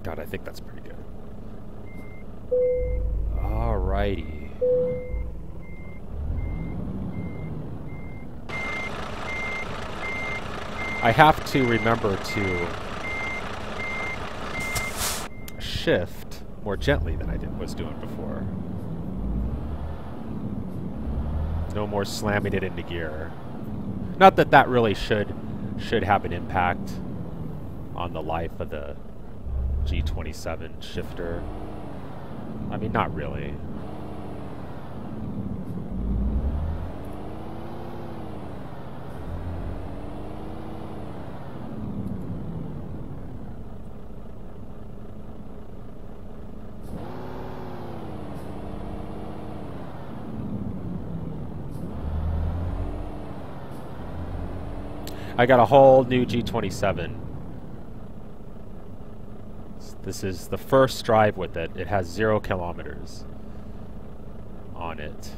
God, I think that's pretty good. Alrighty. I have to remember to shift more gently than I was doing before. No more slamming it into gear. Not that that really should have an impact on the life of the G27 shifter. I mean, not really. I got a whole new G27. This is the first drive with it. It has 0 kilometers on it.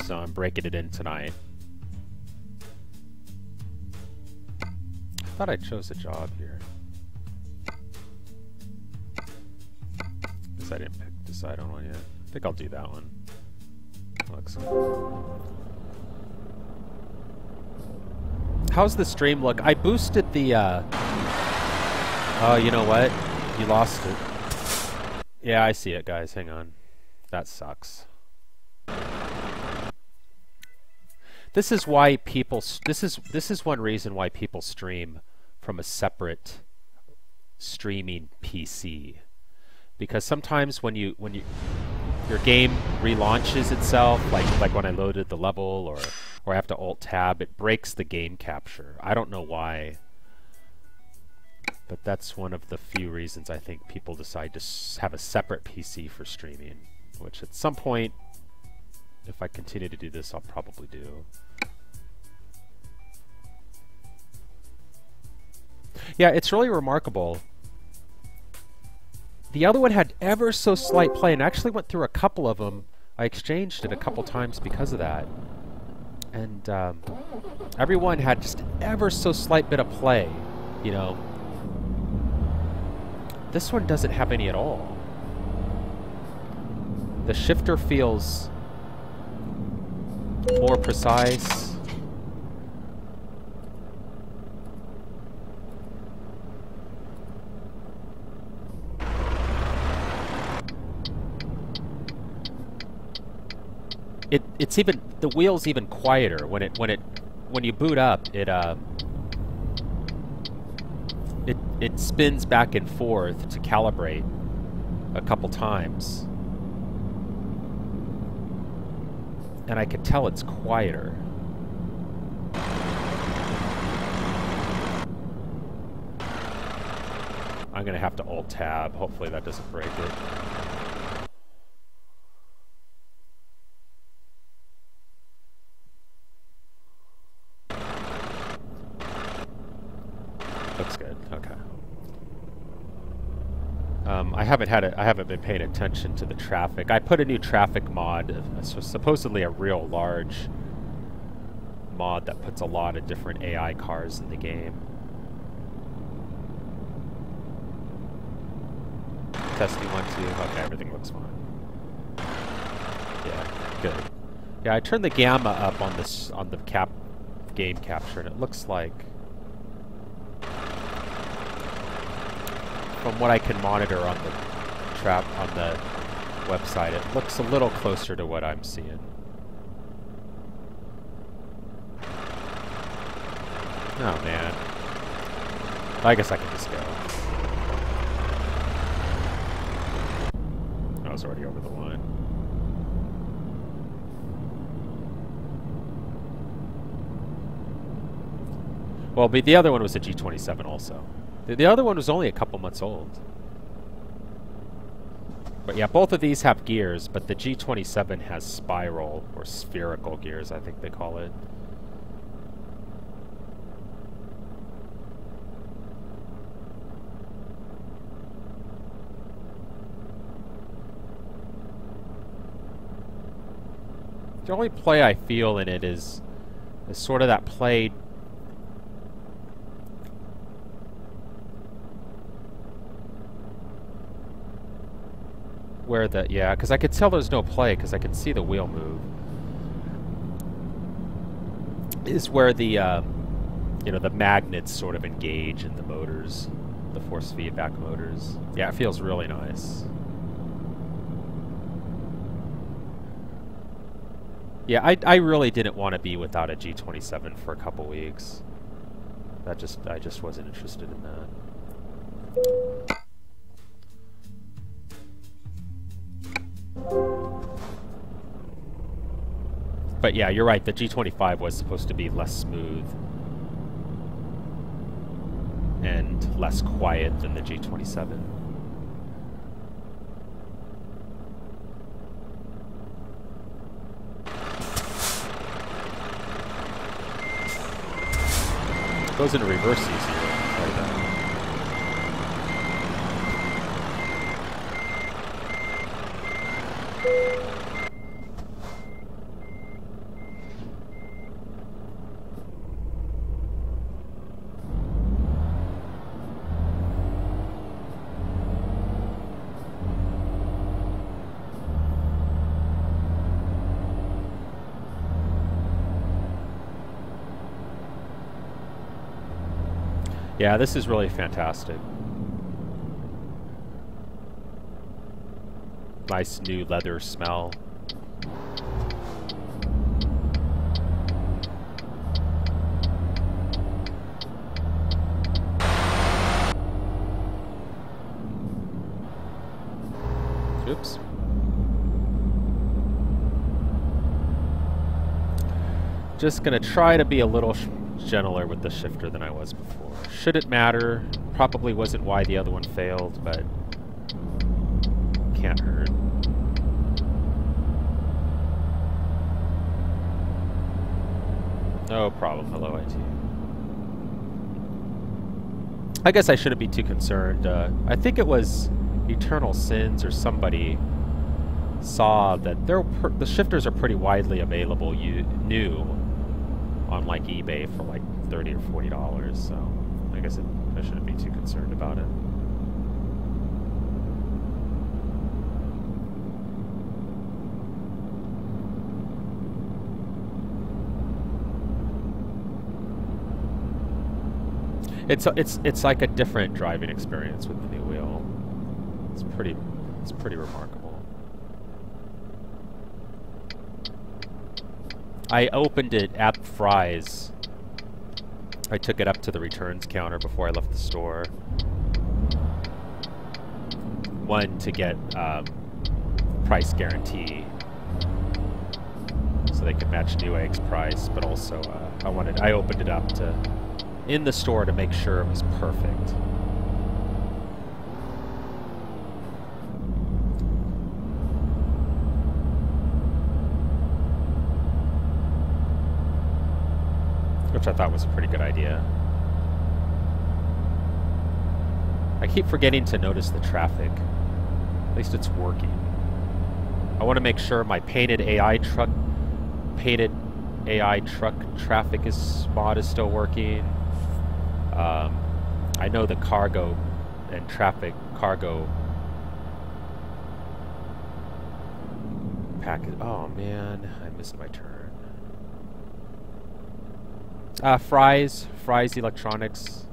So I'm breaking it in tonight. I thought I chose a job here. Guess I didn't decide on one yet. I think I'll do that one. Looks good. How's the stream look? I boosted the, oh, you know what? You lost it. Yeah, I see it, guys. Hang on. That sucks. This is why people, this is one reason why people stream from a separate streaming PC. Because sometimes when your game relaunches itself, like when I loaded the level or I have to Alt-Tab, it breaks the game capture. I don't know why, but that's one of the few reasons I think people decide to have a separate PC for streaming, which at some point, if I continue to do this, I'll probably do. Yeah, it's really remarkable. The other one had ever so slight play, and I actually went through a couple of them. I exchanged it a couple times because of that. And everyone had just ever so slight bit of play, you know. This one doesn't have any at all. The shifter feels more precise. It's even, the wheel's even quieter when you boot up. It spins back and forth to calibrate a couple times, and I can tell it's quieter. I'm gonna have to Alt-Tab. Hopefully that doesn't break it. Looks good. Okay. I haven't been paying attention to the traffic. I put a new traffic mod, so supposedly a real large mod that puts a lot of different AI cars in the game. Testing 1, 2. Okay, everything looks fine. Yeah, good. Yeah, I turned the gamma up on this game capture, and it looks like, from what I can monitor on the website, it looks a little closer to what I'm seeing. Oh man. I guess I can just go. I was already over the line. Well, but the other one was a G27 also. The other one was only a couple months old. But yeah, both of these have gears, but the G27 has spiral or spherical gears, I think they call it. The only play I feel in it is It's sort of that play. Where the, yeah, because I could tell there's no play because I can see the wheel move. Is where the, you know, the magnets sort of engage in the motors, the force feedback motors. Yeah, it feels really nice. Yeah, I really didn't want to be without a G27 for a couple weeks. I just wasn't interested in that. But yeah, you're right, the G25 was supposed to be less smooth and less quiet than the G27. Goes into reverse easier. Like that. Yeah, this is really fantastic. Nice new leather smell. Oops. Just gonna try to be a little gentler with the shifter than I was before. Shouldn't matter. Probably wasn't why the other one failed, but can't hurt. No problem. Hello, IT. I guess I shouldn't be too concerned. I think it was Eternal Sins or somebody saw that the shifters are pretty widely available new on like eBay for like $30 or $40, so I guess I shouldn't be too concerned about it. It's like a different driving experience with the new wheel. It's pretty remarkable. I opened it at Fry's. I took it up to the returns counter before I left the store. One, to get price guarantee, so they could match Newegg's price, but also I opened it up in the store to make sure it was perfect. Which I thought was a pretty good idea. I keep forgetting to notice the traffic. At least it's working. I want to make sure my painted AI truck traffic spot is still working. I know the cargo and cargo package. Oh man, I missed my turn. Fry's Electronics.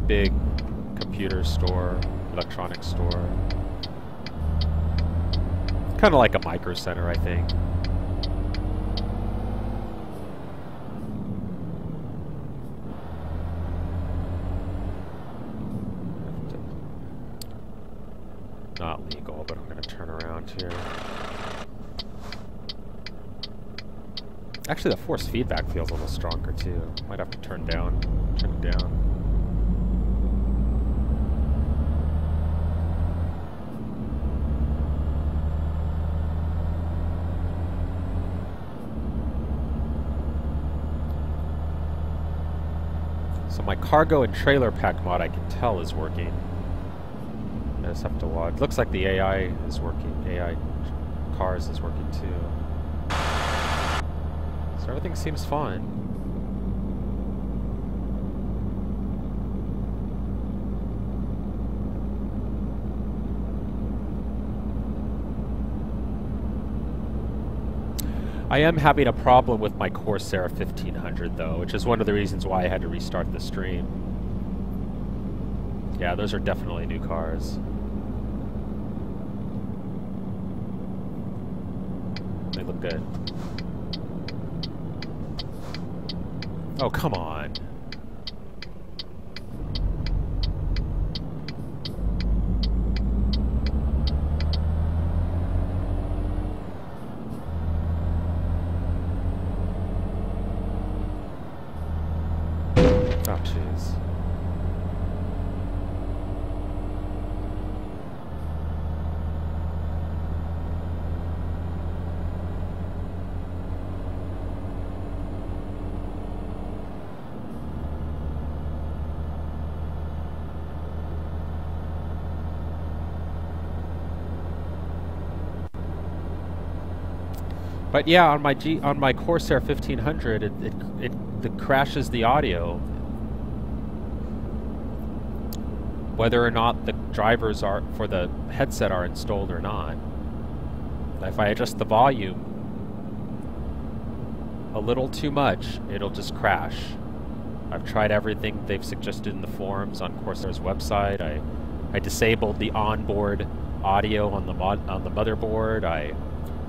Big computer store, electronics store. Kind of like a micro center, I think. Not legal, but I'm going to turn around here. Actually, the force feedback feels a little stronger too. Might have to turn it down. So my cargo and trailer pack mod, I can tell, is working. just have to watch. Looks like the AI is working. AI cars is working too. So everything seems fine. I am having a problem with my Corsair 1500 though, which is one of the reasons why I had to restart the stream. Yeah, those are definitely new cars. They look good. Oh, come on. Oh, jeez. But yeah, on my Corsair 1500, it crashes the audio, whether or not the drivers are for the headset are installed or not. If I adjust the volume a little too much, it'll just crash. I've tried everything they've suggested in the forums on Corsair's website. I disabled the onboard audio on the motherboard. I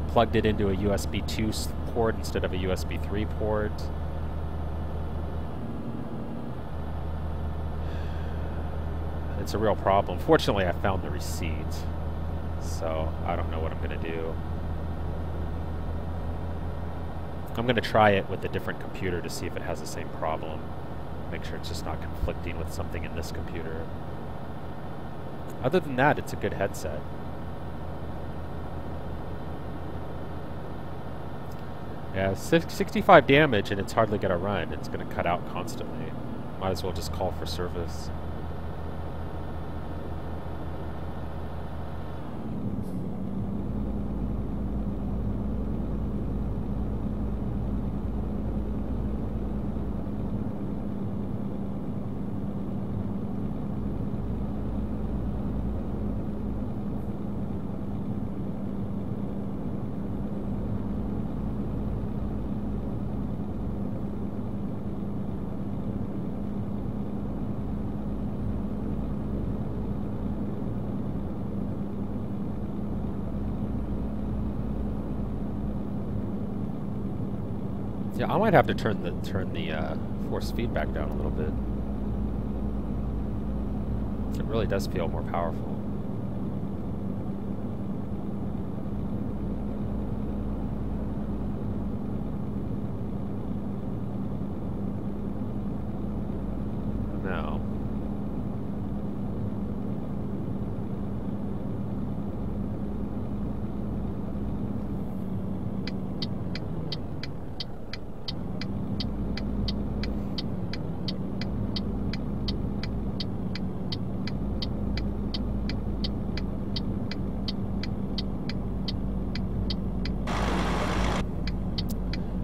plugged it into a USB 2 port instead of a USB 3 port. It's a real problem. Fortunately, I found the receipt, so I don't know what I'm going to do. I'm going to try it with a different computer to see if it has the same problem. Make sure it's just not conflicting with something in this computer. Other than that, it's a good headset. Yeah, 65 damage and it's hardly going to run. It's going to cut out constantly. Might as well just call for service. Yeah, I might have to turn the force feedback down a little bit. It really does feel more powerful. No.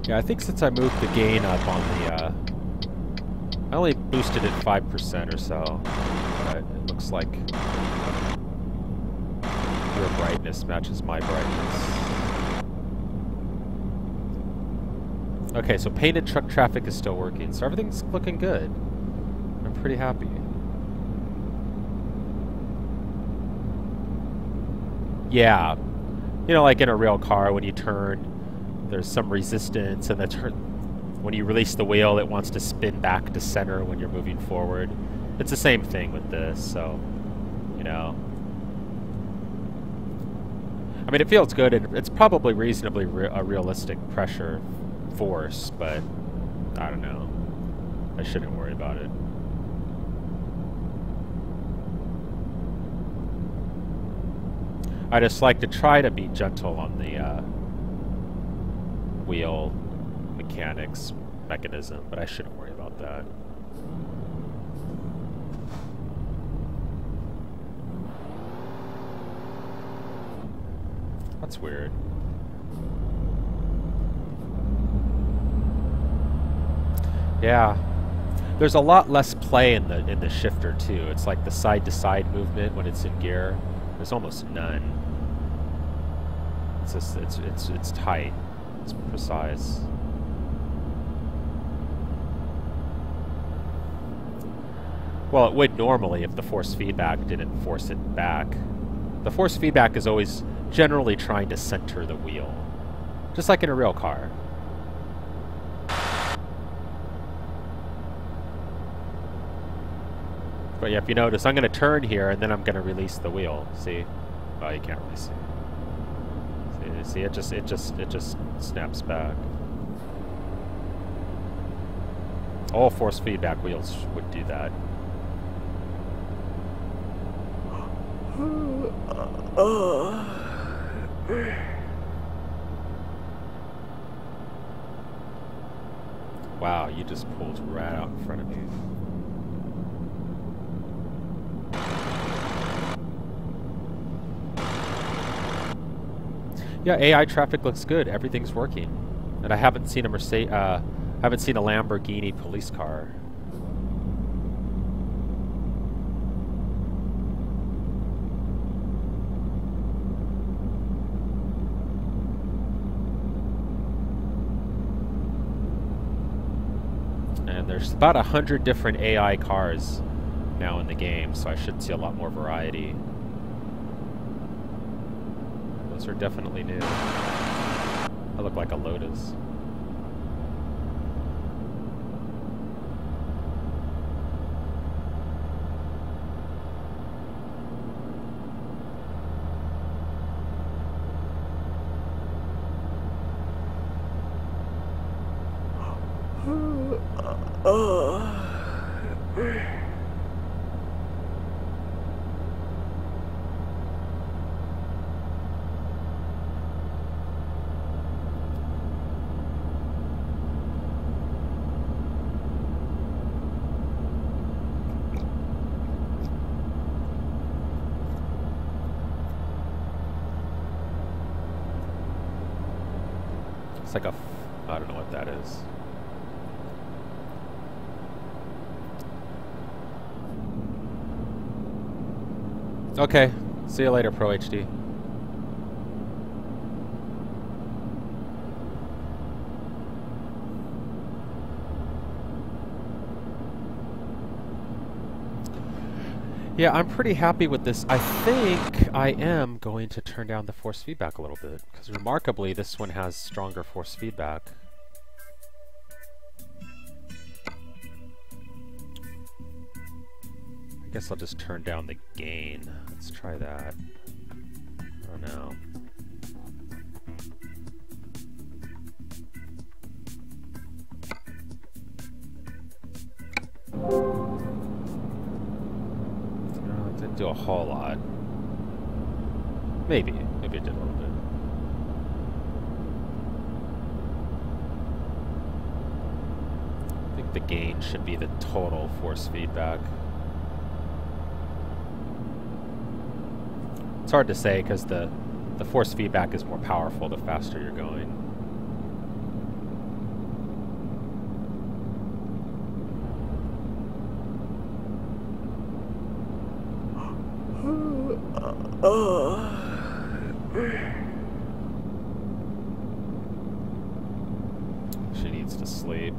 Yeah, I think since I moved the gain up on the, I only boosted it 5% or so, but it looks like your brightness matches my brightness. Okay, so painted truck traffic is still working, so everything's looking good. I'm pretty happy. Yeah, you know, like in a real car, when you turn, there's some resistance, and when you release the wheel, it wants to spin back to center when you're moving forward. It's the same thing with this, so, you know. I mean, it feels good, and it's probably reasonably a realistic pressure force, but I don't know. I shouldn't worry about it. I just like to try to be gentle on the wheel mechanics mechanism, but I shouldn't worry about that. That's weird. Yeah. There's a lot less play in the shifter too. It's like the side to side movement when it's in gear. There's almost none. It's just it's tight. It's precise. Well, it would normally if the force feedback didn't force it back. The force feedback is always generally trying to center the wheel, just like in a real car. But yeah, if you notice, I'm going to turn here and then I'm going to release the wheel. See? Oh, you can't really see. See, it just snaps back. All force feedback wheels would do that. Wow, you just pulled right out in front of me. Yeah, AI traffic looks good. Everything's working, and I haven't seen a haven't seen a Lamborghini police car. And there's about 100 different AI cars now in the game, so I should see a lot more variety. Those are definitely new. I look like a Lotus. It's like a, I don't know what that is. Okay, see you later, Pro HD. Yeah, I'm pretty happy with this. I think I am going to turn down the force feedback a little bit, because remarkably this one has stronger force feedback. I guess I'll just turn down the gain. Let's try that. Oh no. Didn't do a whole lot. Maybe it did a little bit. I think the gain should be the total force feedback. It's hard to say because the force feedback is more powerful the faster you're going. She needs to sleep.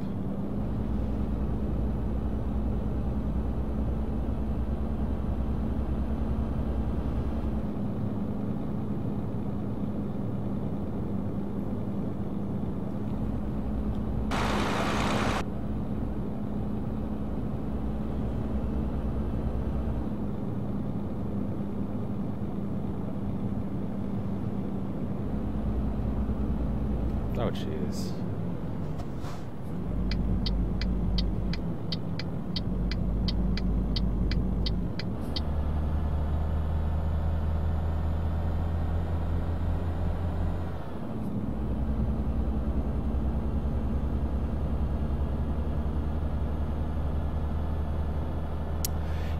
Oh, jeez.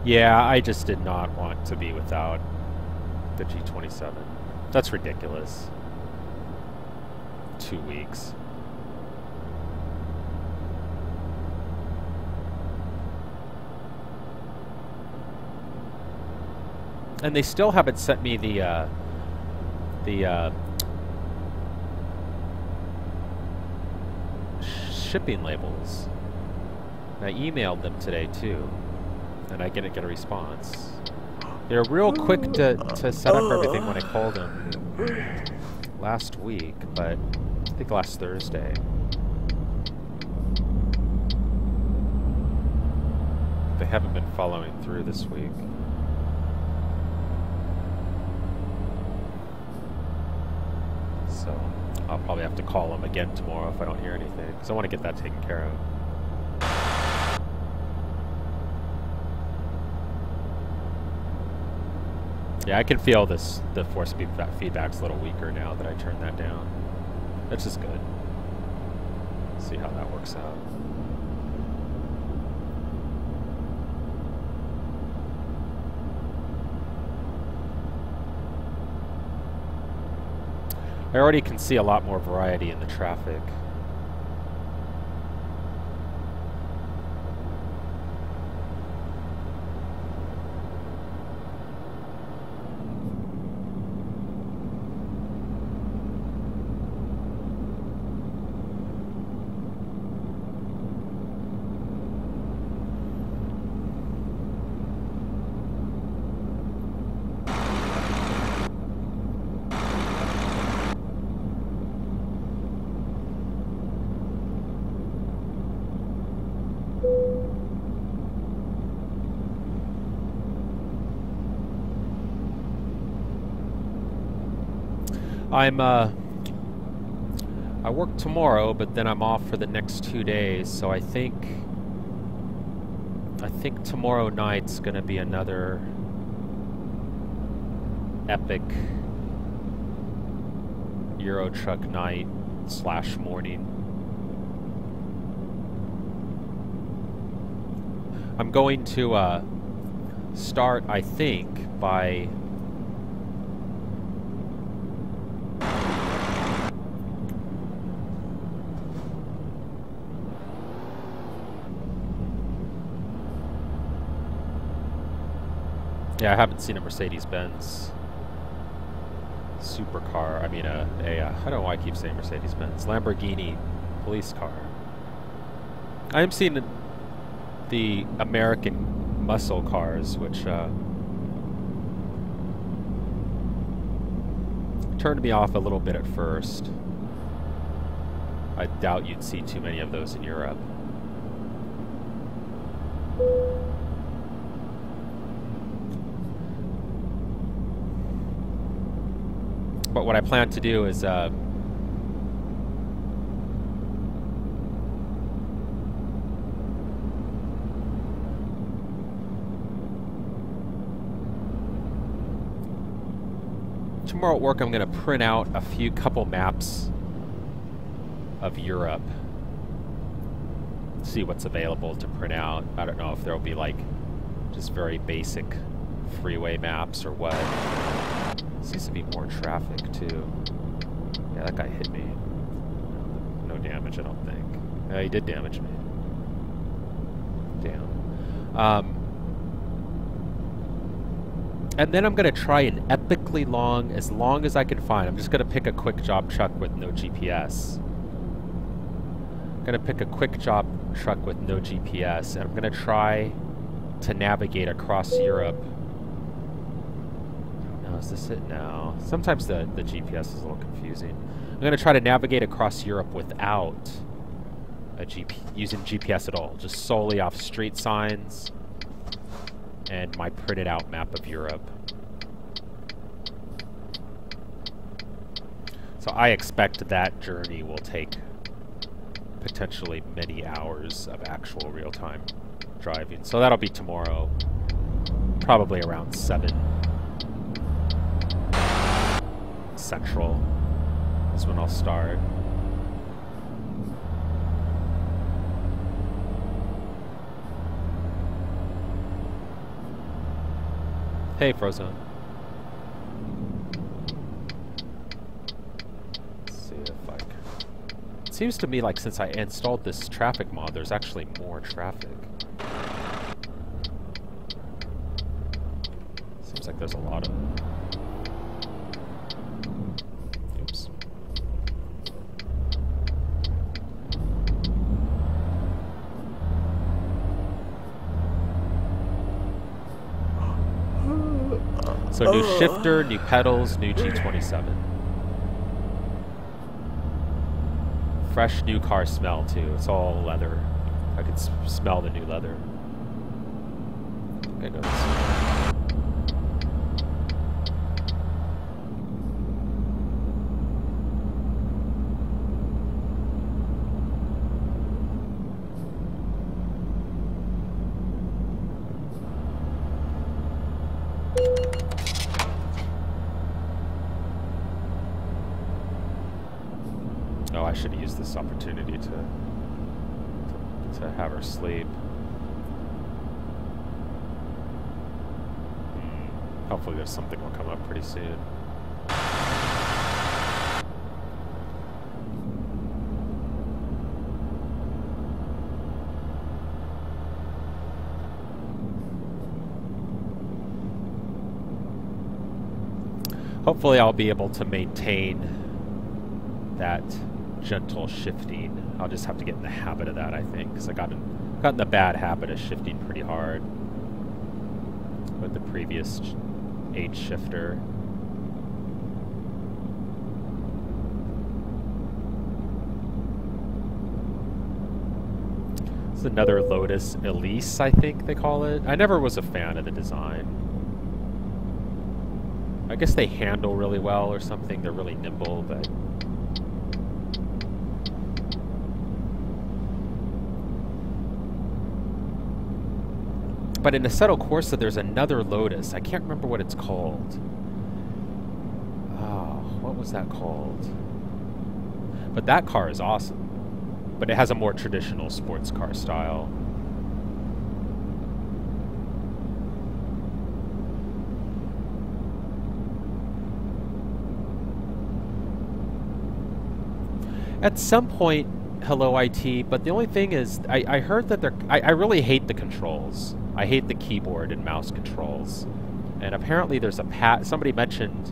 Yeah, I just did not want to be without the G27. That's ridiculous. 2 weeks. And they still haven't sent me the shipping labels. I emailed them today too, and I didn't get a response. They're real quick to set up everything when I called them last week, but I think last Thursday. They haven't been following through this week. So I'll probably have to call them again tomorrow if I don't hear anything, because I want to get that taken care of. Yeah, I can feel this. The force feedback's a little weaker now that I turned that down. That's just good. See how that works out. I already can see a lot more variety in the traffic. I work tomorrow, but then I'm off for the next 2 days, so I think tomorrow night's gonna be another epic Euro truck night / morning. I'm going to start, I think, by I haven't seen a Mercedes-Benz supercar. I mean, I don't know why I keep saying Mercedes-Benz. Lamborghini police car. I am seeing the American muscle cars, which turned me off a little bit at first. I doubt you'd see too many of those in Europe. But what I plan to do is tomorrow at work I'm going to print out a couple maps of Europe. See what's available to print out. I don't know if there'll be like just very basic freeway maps or what. Seems to be more traffic too. Yeah, that guy hit me. No damage, I don't think. Yeah, he did damage me. Damn. And then I'm gonna try an epically long, as long as I can find. I'm just gonna pick a quick job truck with no GPS. I'm gonna pick a quick job truck with no GPS, and I'm gonna try to navigate across Europe. Is this it now? Sometimes the GPS is a little confusing. I'm going to try to navigate across Europe without using GPS at all, just solely off street signs and my printed out map of Europe. So I expect that journey will take potentially many hours of actual real-time driving. So that'll be tomorrow, probably around 7 Central is when I'll start. Hey, Frozone. Let's see if I can. Seems to me like since I installed this traffic mod, there's actually more traffic. Seems like there's a lot of... Oops. So new shifter, new pedals, new G27. Fresh new car smell too. It's all leather. I can smell the new leather. I go this way. Oh, I should use this opportunity to have her sleep. Hopefully there's something will come up pretty soon. Hopefully I'll be able to maintain that gentle shifting. I'll just have to get in the habit of that, I think, because I got in the bad habit of shifting pretty hard with the previous H shifter. It's another Lotus Elise, I think they call it. I never was a fan of the design. I guess they handle really well or something. They're really nimble, but in Assetto Corsa, there's another Lotus. I can't remember what it's called. Oh, what was that called? But that car is awesome. But it has a more traditional sports car style. At some point, hello IT, but the only thing is, I heard that I really hate the controls. I hate the keyboard and mouse controls. And apparently there's a somebody mentioned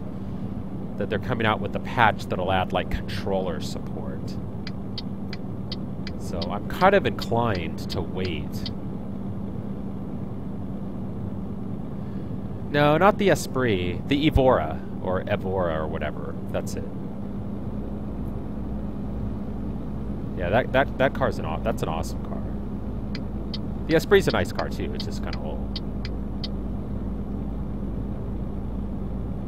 that they're coming out with a patch that'll add like controller support. So I'm kind of inclined to wait. No, not the Esprit, the Evora, or Evora or whatever, that's it. Yeah, that car's that's an awesome car. The Esprit's a nice car too, it's just kind of old.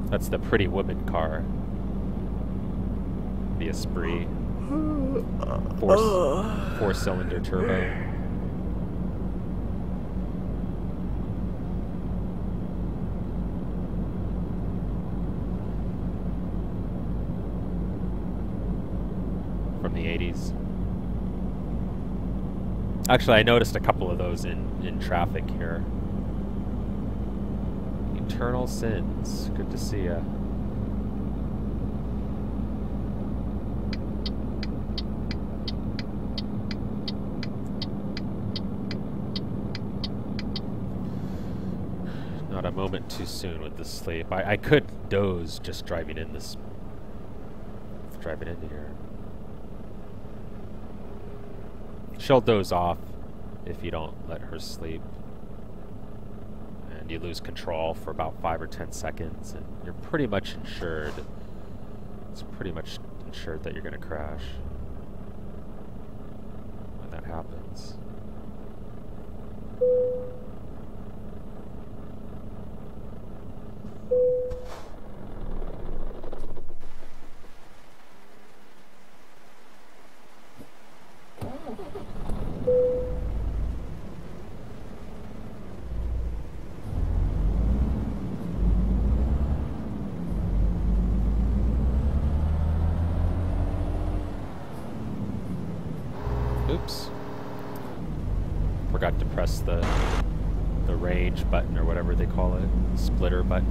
That's the Pretty Woman car. The Esprit. Four-cylinder turbo. From the 80s. Actually, I noticed a couple of those in traffic here. Eternal Sins. Good to see ya. Not a moment too soon with this sleep. I could doze just driving into here. She'll doze off if you don't let her sleep. And you lose control for about 5 or 10 seconds, and you're pretty much insured. It's pretty much ensured that you're going to crash when that happens. Oops. Forgot to press the range button or whatever they call it. Splitter button.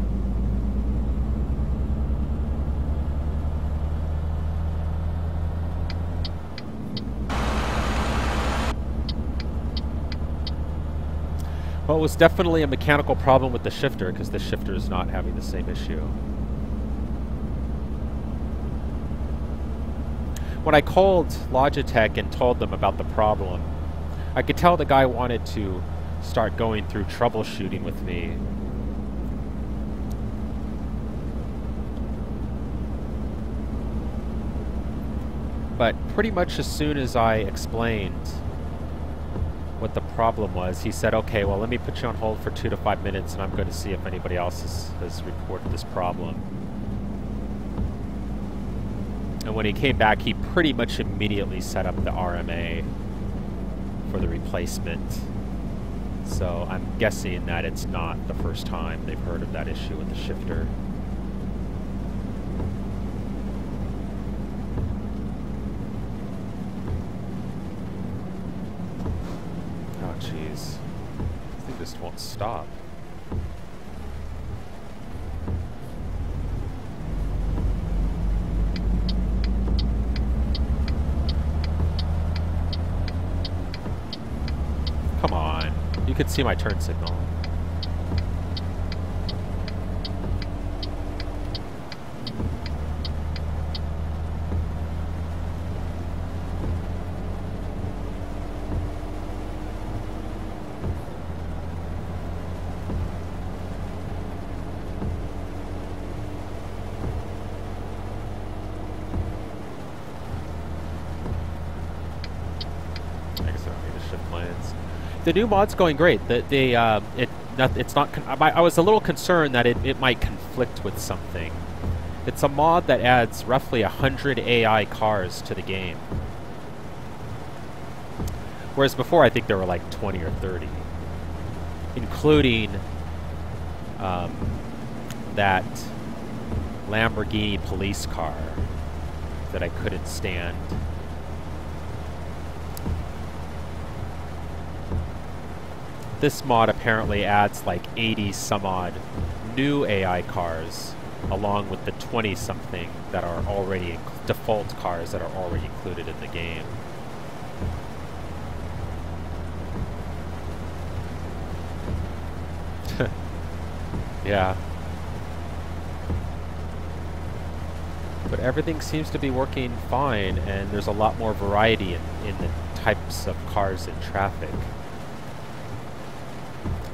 Well, it was definitely a mechanical problem with the shifter, because the shifter is not having the same issue. When I called Logitech and told them about the problem, I could tell the guy wanted to start going through troubleshooting with me. But pretty much as soon as I explained what the problem was, he said, okay, well, let me put you on hold for 2 to 5 minutes and I'm going to see if anybody else has reported this problem. And when he came back, he pretty much immediately set up the RMA for the replacement. So I'm guessing that it's not the first time they've heard of that issue with the shifter. Oh, jeez. I think this won't stop. Come on. You could see my turn signal. I guess I don't need to shift lanes. The new mod's going great. It's not. I was a little concerned that it might conflict with something. It's a mod that adds roughly 100 AI cars to the game, whereas before I think there were like 20 or 30, including that Lamborghini police car that I couldn't stand. This mod apparently adds like 80 some odd new AI cars along with the 20 something that are already default cars that are already included in the game. Yeah. But everything seems to be working fine, and there's a lot more variety in the types of cars in traffic.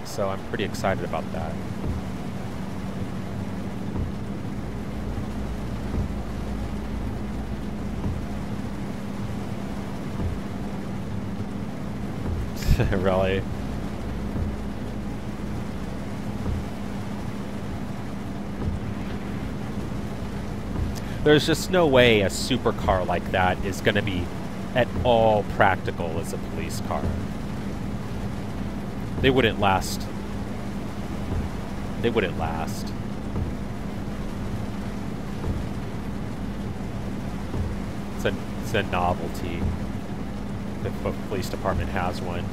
So I'm pretty excited about that. Really? There's just no way a supercar like that is going to be at all practical as a police car. They wouldn't last. They wouldn't last. It's a novelty if a police department has one.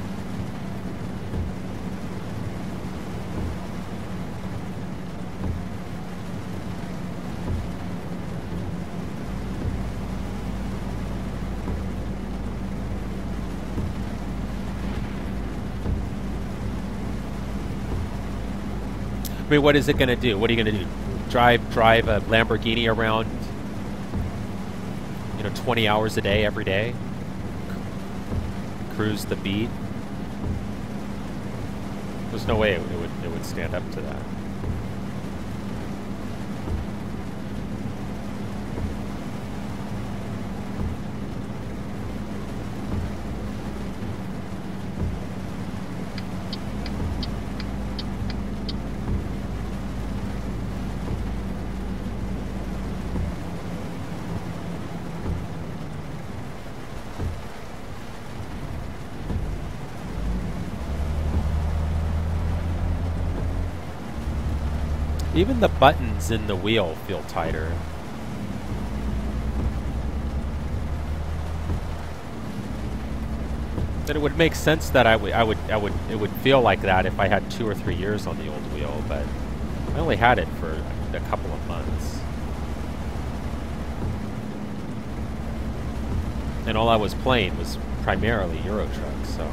I mean, what is it going to do? What are you going to do? Drive a Lamborghini around, 20 hours a day, every day? Cruise the beat? There's no way it would stand up to that. Even the buttons in the wheel feel tighter. Then it would make sense that it would feel like that if I had 2 or 3 years on the old wheel, but I only had it for a couple of months. And all I was playing was primarily Euro Truck, so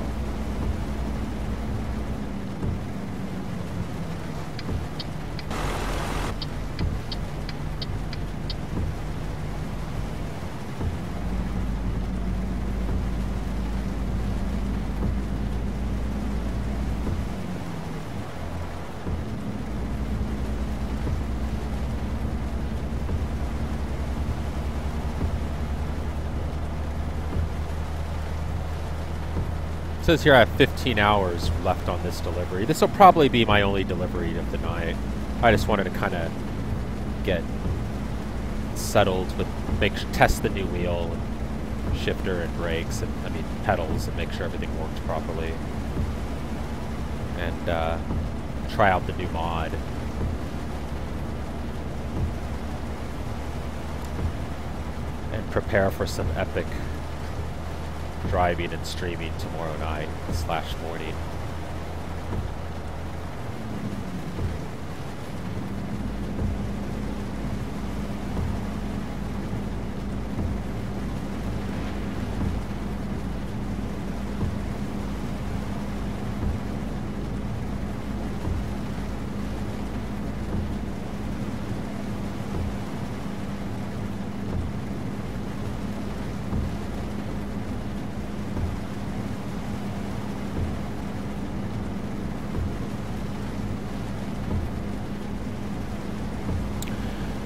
says here I have 15 hours left on this delivery. This will probably be my only delivery of the night. I just wanted to kind of get settled with, test the new wheel and shifter and brakes and pedals and make sure everything worked properly. And try out the new mod. And prepare for some epic driving and streaming tomorrow night / morning.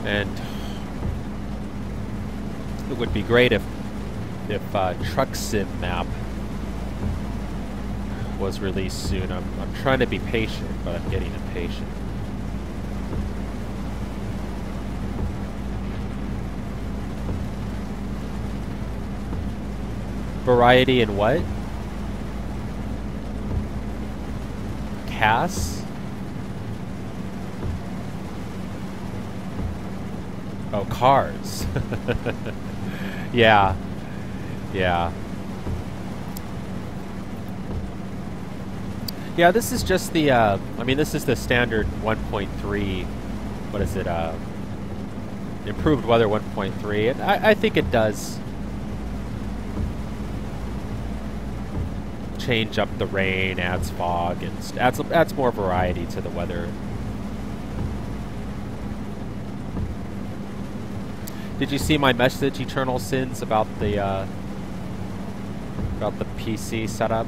And it would be great if Truck Sim map was released soon. I'm trying to be patient, but I'm getting impatient. Variety in what? Cass? Oh, cars. Yeah. Yeah. Yeah, this is just the, this is the standard 1.3, what is it, improved weather 1.3, and I think it does change up the rain, adds fog, and adds more variety to the weather. Did you see my message, Eternal Sins, about the PC setup?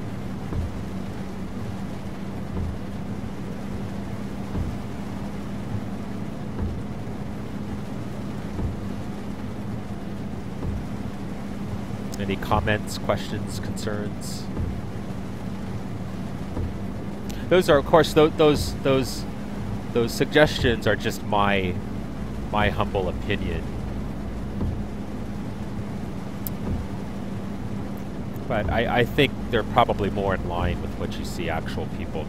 Any comments, questions, concerns? Those are, of course, those suggestions are just my humble opinion. But I think they're probably more in line with what you see actual people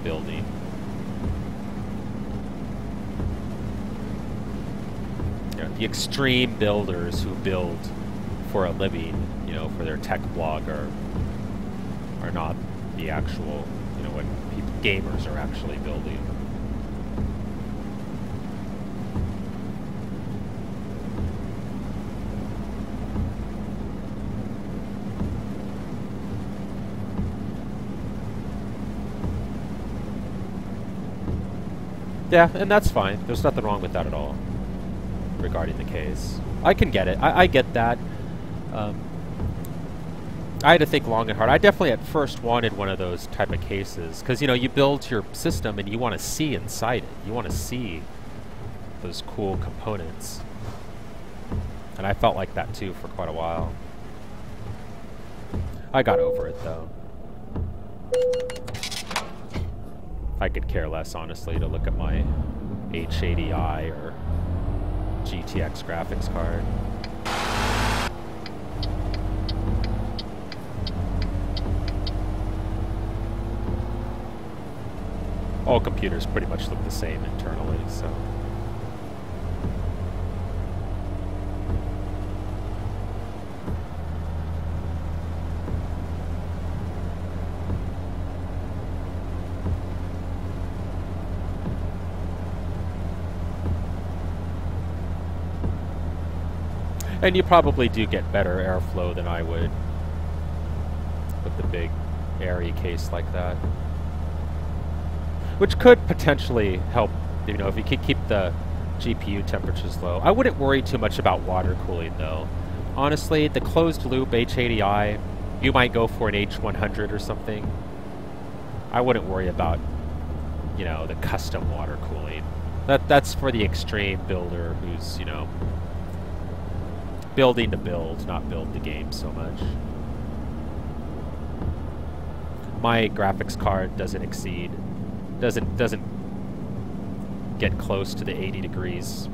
building. You know, the extreme builders who build for a living, you know, for their tech blog are not the actual, you know, what gamers are actually building. Yeah, and that's fine. There's nothing wrong with that at all regarding the case. I can get it. I get that. I had to think long and hard. I definitely at first wanted one of those type of cases because, you know, you build your system and you want to see inside it. You want to see those cool components. And I felt like that too for quite a while. I got over it though. I could care less, honestly, to look at my H80i or GTX graphics card. All computers pretty much look the same internally, so. And you probably do get better airflow than I would with the big airy case like that. Which could potentially help, you know, if you could keep the GPU temperatures low. I wouldn't worry too much about water cooling though. Honestly, the closed loop H80i, you might go for an H100 or something. I wouldn't worry about, you know, the custom water cooling. That's for the extreme builder who's, you know, building to build, not build the game so much. my graphics card doesn't get close to the 80 degrees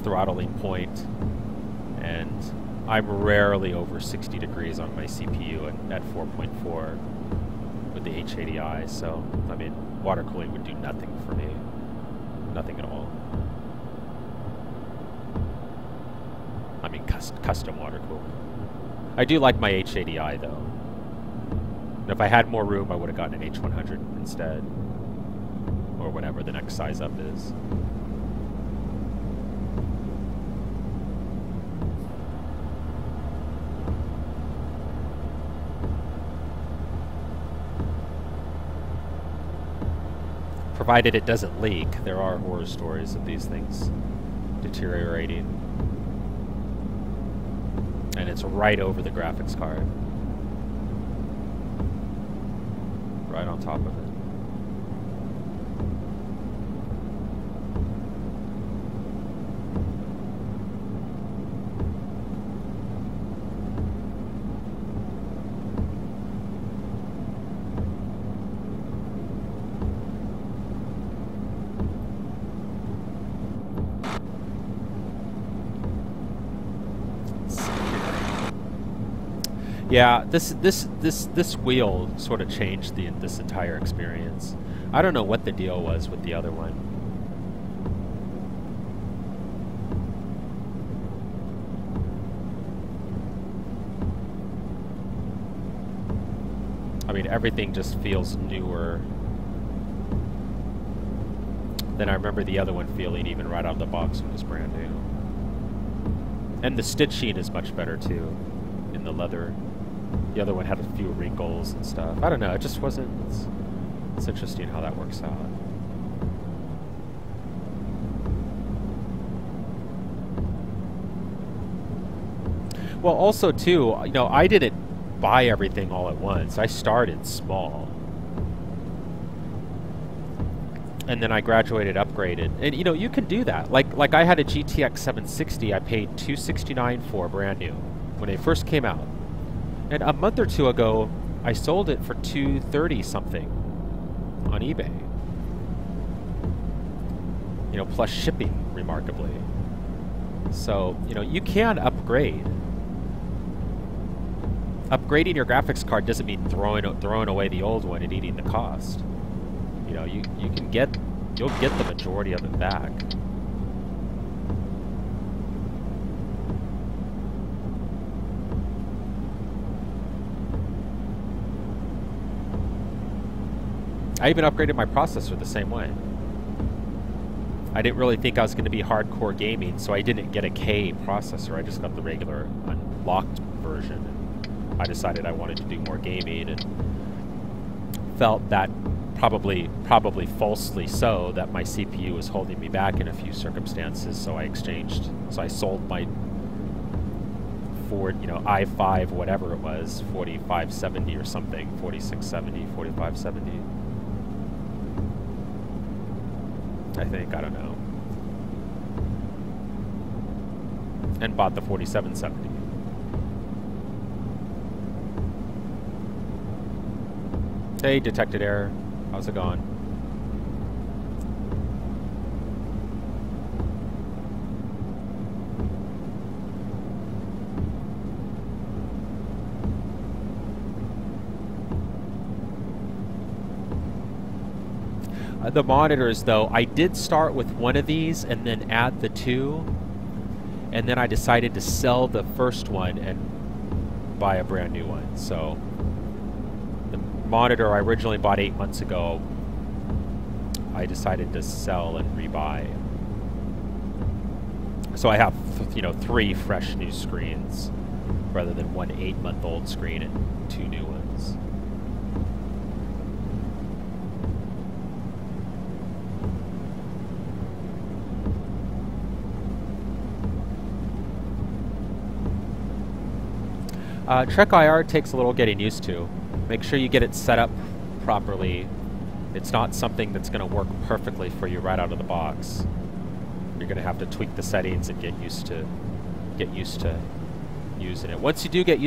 throttling point, and I'm rarely over 60 degrees on my CPU at 4.4 with the H80i, so I mean water cooling would do nothing for me, nothing at all. I mean custom water cooling. I do like my H80i though. And if I had more room I would have gotten an H100 instead, or whatever the next size up is. Provided it doesn't leak. There are horror stories of these things deteriorating. And it's right over the graphics card. Right on top of it. Yeah, this wheel sort of changed this entire experience. I don't know what the deal was with the other one. I mean, everything just feels newer than I remember the other one feeling even right out of the box when it was brand new. And the stitching is much better too in the leather. The other one had a few wrinkles and stuff. I don't know, it just wasn't... It's interesting how that works out. Well, also too, you know, I didn't buy everything all at once. I started small. And then I graduated, upgraded. And you know, you can do that. Like I had a GTX 760 I paid $269 for brand new when it first came out. And a month or two ago, I sold it for $230 something on eBay. You know, plus shipping, remarkably. So, you know, you can upgrade. Upgrading your graphics card doesn't mean throwing away the old one and eating the cost. You know, you'll get the majority of it back. I even upgraded my processor the same way. I didn't really think I was going to be hardcore gaming, so I didn't get a K processor. I just got the regular unlocked version. And I decided I wanted to do more gaming, and felt that probably falsely so, that my CPU was holding me back in a few circumstances. So I exchanged. So I sold my Ford, you know, i5 whatever it was, 4570 or something, 4670, 4570. I think, I don't know. And bought the 4770. Hey, detected error. How's it going? The monitors, though, I did start with one of these and then add the two, and then I decided to sell the first one and buy a brand new one. So the monitor I originally bought 8 months ago, I decided to sell and rebuy. So I have, you know, 3 fresh new screens rather than one 8-month-old screen and 2 new ones. Trek IR takes a little getting used to. Make sure you get it set up properly. It's not something that's going to work perfectly for you right out of the box. You're going to have to tweak the settings and get used to using it. Once you do get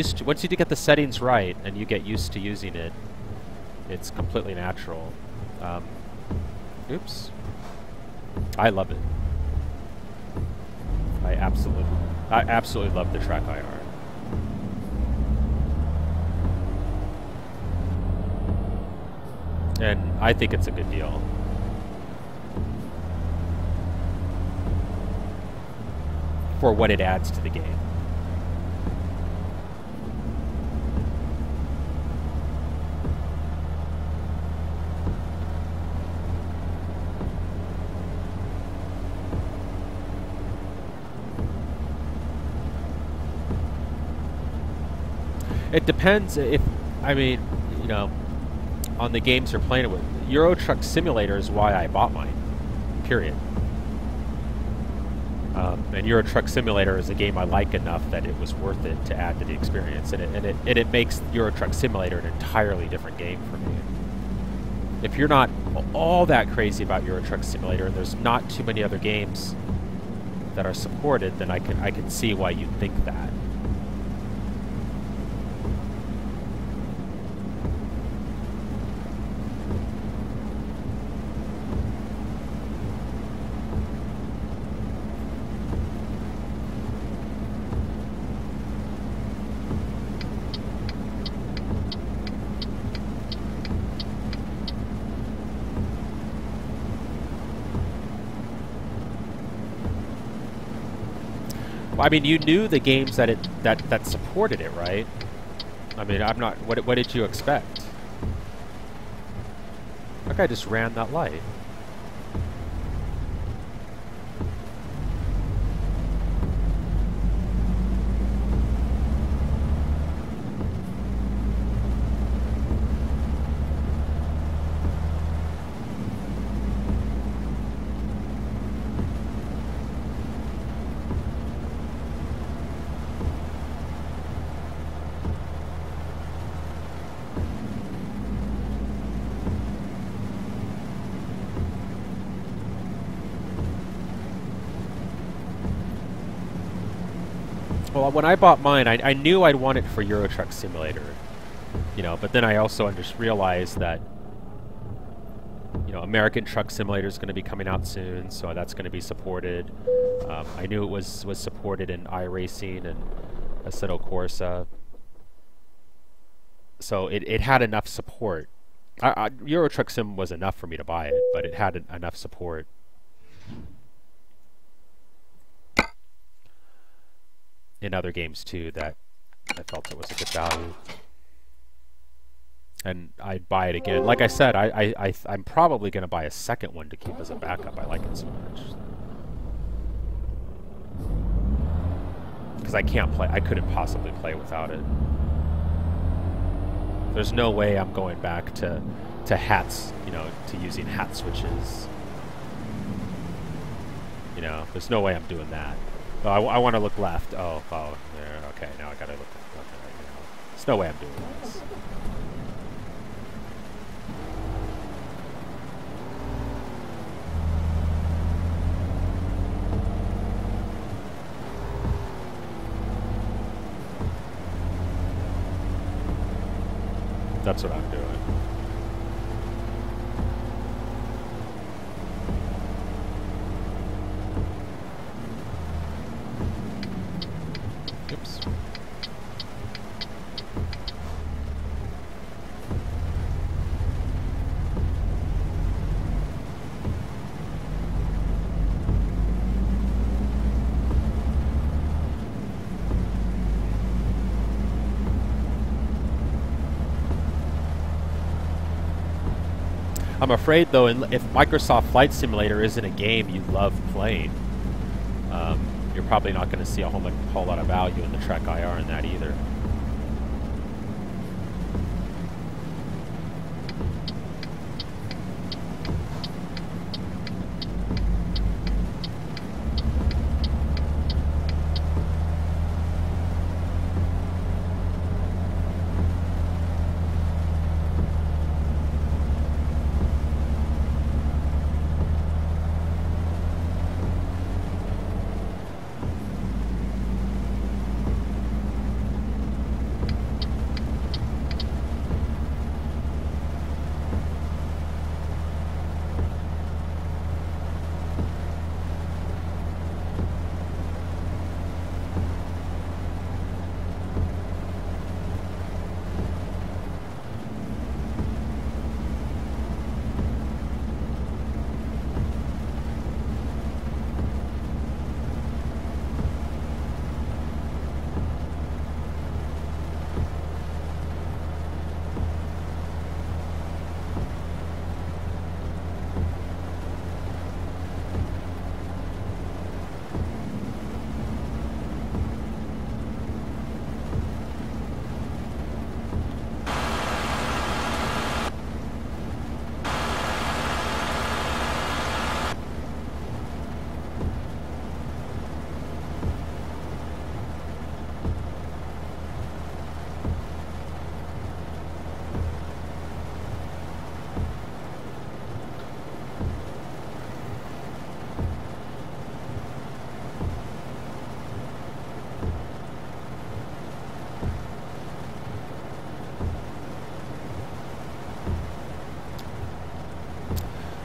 the settings right and you get used to using it, it's completely natural. Oops. I love it. I absolutely love the track IR. And I think it's a good deal. For what it adds to the game. It depends if, I mean, you know, on the games you're playing it with. Euro Truck Simulator is why I bought mine, period. And Euro Truck Simulator is a game I like enough that it was worth it to add to the experience, and it makes Euro Truck Simulator an entirely different game for me. If you're not all that crazy about Euro Truck Simulator, and there's not too many other games that are supported, then I can see why you'd think that. I mean, you knew the games that that supported it, right? I mean, I'm not. What did you expect? That guy just ran that light. Well, when I bought mine, I knew I'd want it for Euro Truck Simulator, you know, but then I also realized that, you know, American Truck Simulator is going to be coming out soon, so that's going to be supported. I knew it was supported in iRacing and Assetto Corsa, so it had enough support. Euro Truck Sim was enough for me to buy it, but it had enough support. In other games too, that I felt it was a good value, and I'd buy it again. Like I said, I'm probably going to buy a second one to keep as a backup. I like it so much because I couldn't possibly play without it. There's no way I'm going back to hats, you know, to using hat switches. You know, there's no way I'm doing that. Oh, I want to look left. Oh, there. Okay, now I gotta look left. You know. There's no way I'm doing this. That's what I'm doing. Oops. I'm afraid, though, if Microsoft Flight Simulator isn't a game you love playing, you're probably not going to see a whole lot of value in the Track IR in that either.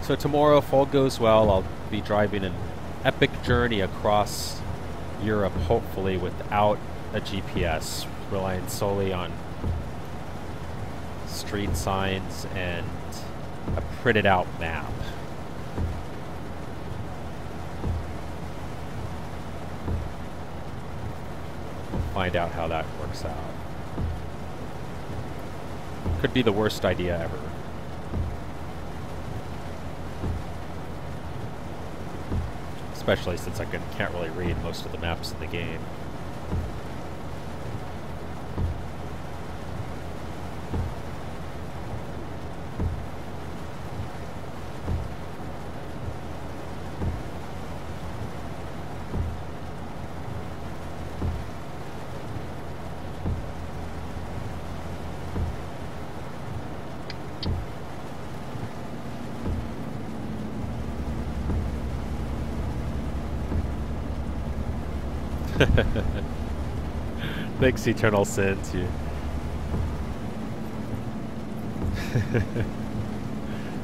So tomorrow, if all goes well, I'll be driving an epic journey across Europe, hopefully without a GPS, relying solely on street signs and a printed out map. We'll find out how that works out. Could be the worst idea ever. Especially since I can't really read most of the maps in the game. Thanks, Eternal Sins. You.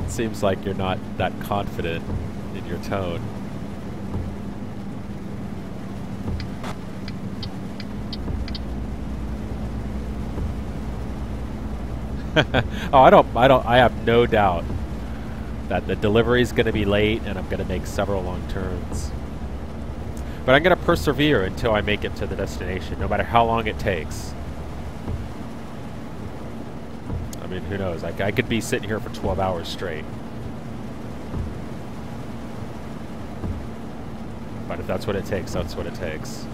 Seems like you're not that confident in your tone. Oh, I have no doubt that the delivery is going to be late and I'm going to make several long turns. But I'm going to persevere until I make it to the destination, no matter how long it takes. I mean, who knows? I could be sitting here for 12 hours straight. But if that's what it takes, that's what it takes.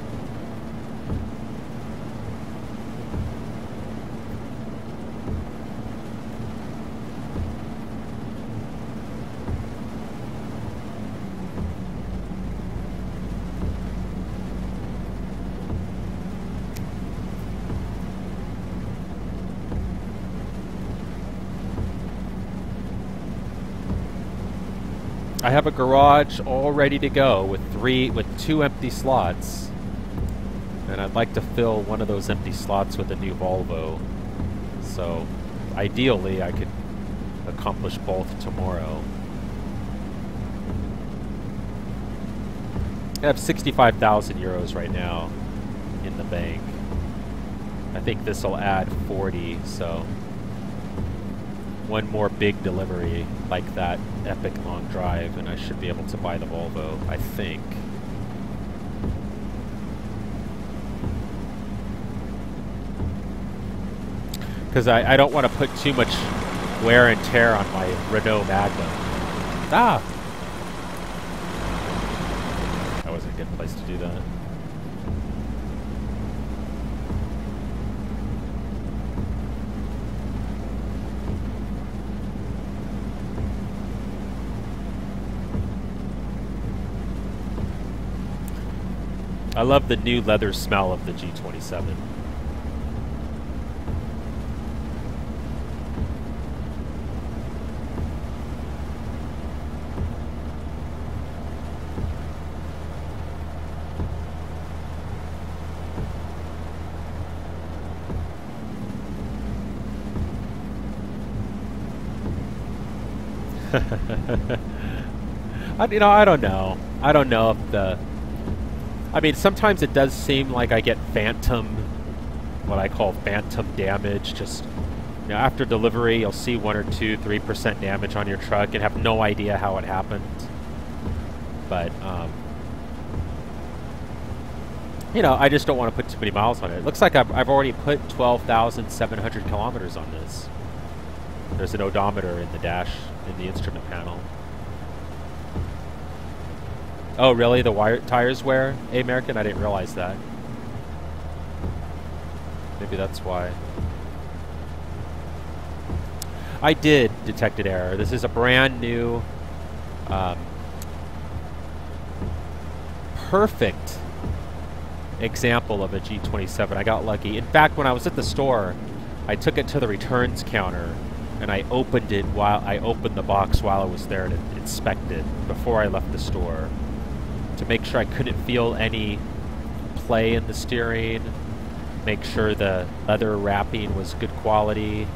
I have a garage all ready to go with 2 empty slots, and I'd like to fill one of those empty slots with a new Volvo. So ideally I could accomplish both tomorrow. I have 65,000 euros right now in the bank. I think this will add 40, so one more big delivery like that epic long drive and I should be able to buy the Volvo, I think. Because I don't want to put too much wear and tear on my Renault Magnum. Ah! That wasn't a good place to do that. I love the new leather smell of the G27. I don't know. I don't know if the... I mean, sometimes it does seem like I get phantom, what I call phantom damage. Just, after delivery, you'll see 1 or 2, 3% damage on your truck and have no idea how it happened. But, I just don't want to put too many miles on it. It looks like I've already put 12,700 kilometers on this. There's an odometer in the dash, in the instrument panel. Oh, really? The tires wear? Hey, American, I didn't realize that. Maybe that's why. I did detect an error. This is a brand new, perfect example of a G27. I got lucky. In fact, when I was at the store, I took it to the returns counter and I opened the box while I was there to inspect it before I left the store, to make sure I couldn't feel any play in the steering, make sure the leather wrapping was good quality.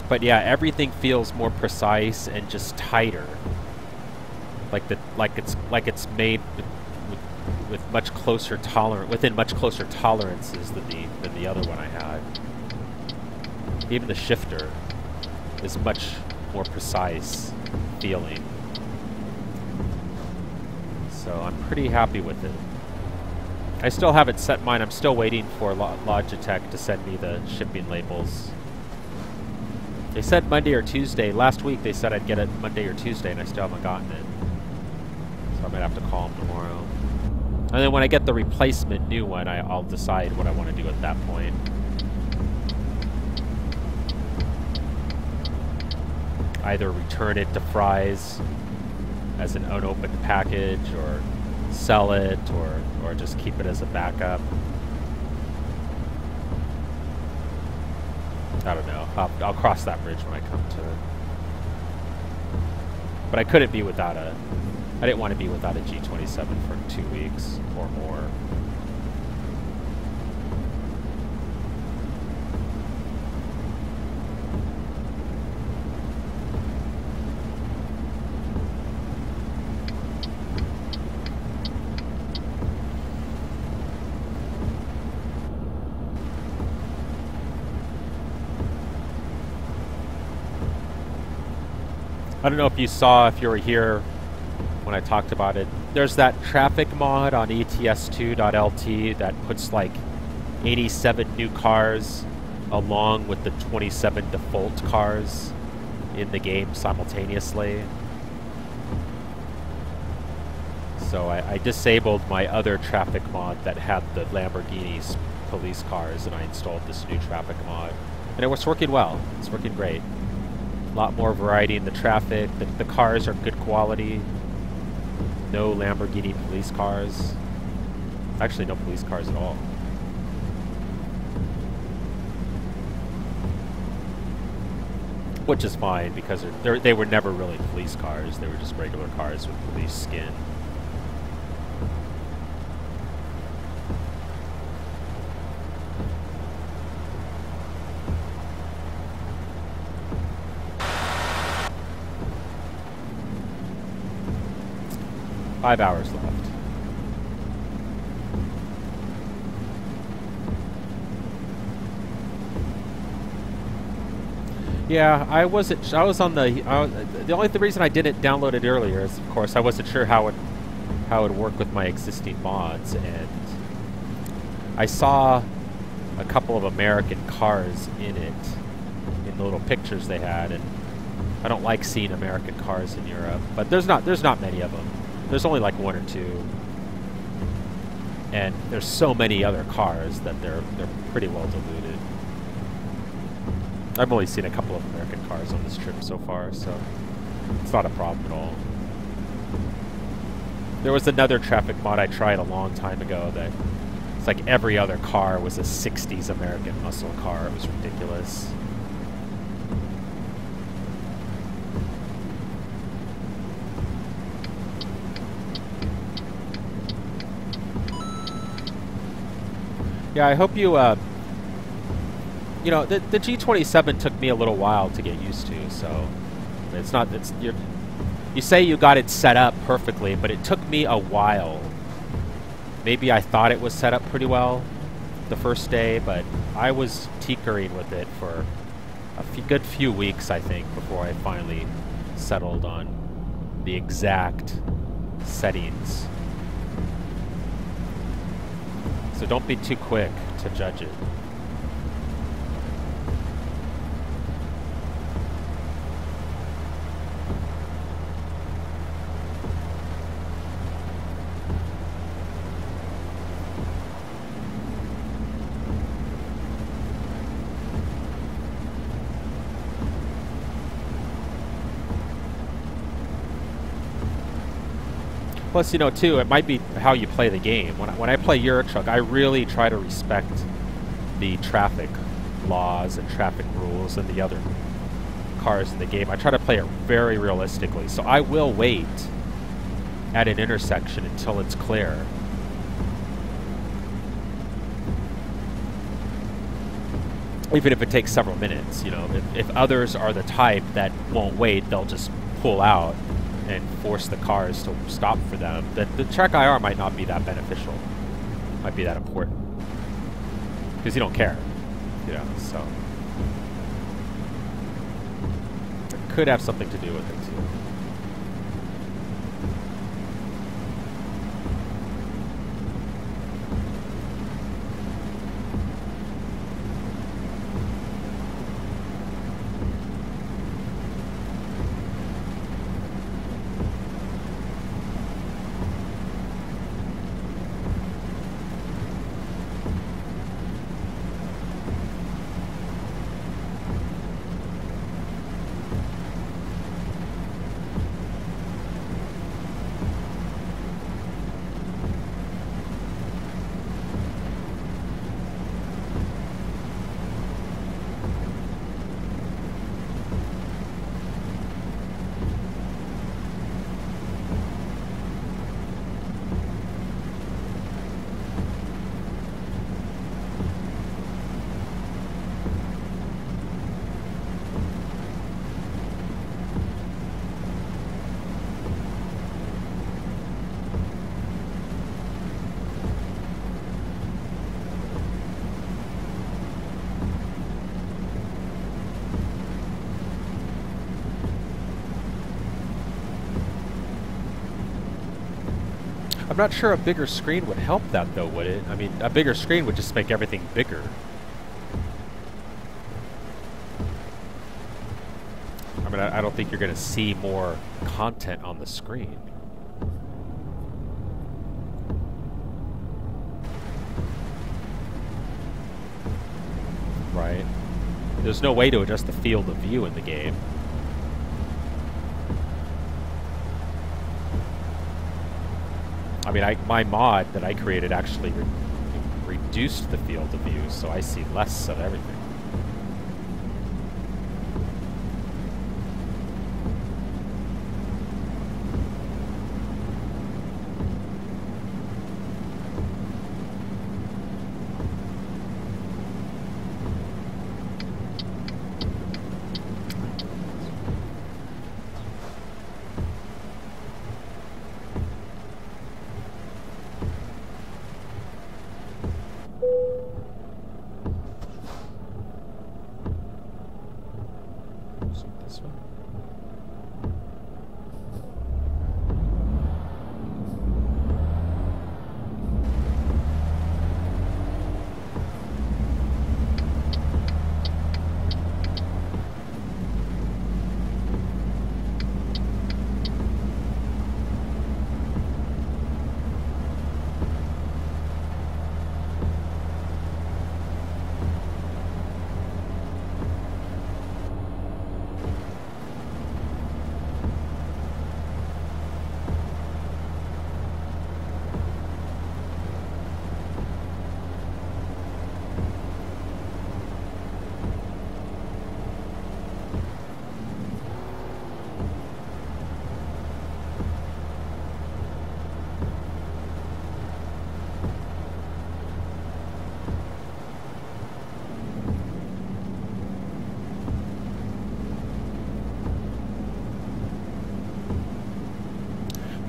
But yeah, everything feels more precise and just tighter. Like it's made with much closer within much closer tolerances than the other one I had. Even the shifter is much more precise feeling. So I'm pretty happy with it. I still haven't set mine. I'm still waiting for Logitech to send me the shipping labels. They said Monday or Tuesday. Last week they said I'd get it Monday or Tuesday, and I still haven't gotten it. So I might have to call them tomorrow. And then when I get the replacement new one, I'll decide what I want to do at that point. Either return it to Fry's as an unopened package, or sell it, or just keep it as a backup. I don't know. I'll cross that bridge when I come to it. But I couldn't be without I didn't want to be without a G27 for 2 weeks or more. I don't know if you saw, if you were here when I talked about it. There's that traffic mod on ETS2.LT that puts like 87 new cars along with the 27 default cars in the game simultaneously. So I disabled my other traffic mod that had the Lamborghini's police cars, and I installed this new traffic mod. And it was working well. It's working great. A lot more variety in the traffic. The cars are good quality. No Lamborghini police cars. Actually, no police cars at all. Which is fine, because they were never really police cars. They were just regular cars with police skin. Five hours left. Yeah, I was on the only reason I didn't download it earlier is, of course, I wasn't sure how it would work with my existing mods, and I saw a couple of American cars in it, in the little pictures they had, and I don't like seeing American cars in Europe, but there's not many of them. There's only like one or two, and there's so many other cars that they're pretty well diluted. I've only seen a couple of American cars on this trip so far, so it's not a problem at all. There was another traffic mod I tried a long time ago that it's like every other car was a 60s American muscle car. It was ridiculous. Yeah, I hope you, you know, the G27 took me a little while to get used to, so it's not, you say you got it set up perfectly, but it took me a while. Maybe I thought it was set up pretty well the first day, but I was tinkering with it for a good few weeks, I think, before I finally settled on the exact settings. So don't be too quick to judge it. Plus, you know, too, it might be how you play the game. When I play Euro Truck, I really try to respect the traffic laws and traffic rules and the other cars in the game. I try to play it very realistically. So I will wait at an intersection until it's clear. even if it takes several minutes, you know, if others are the type that won't wait, they'll just pull out and force the cars to stop for them, then the track IR might not be that beneficial, might be that important, because you don't care, you know, so it could have something to do with it too. I'm not sure a bigger screen would help that though, would it? I mean, a bigger screen would just make everything bigger. I mean, I don't think you're going to see more content on the screen. Right? There's no way to adjust the field of view in the game. I mean, my mod that I created actually reduced the field of view, so I see less of everything.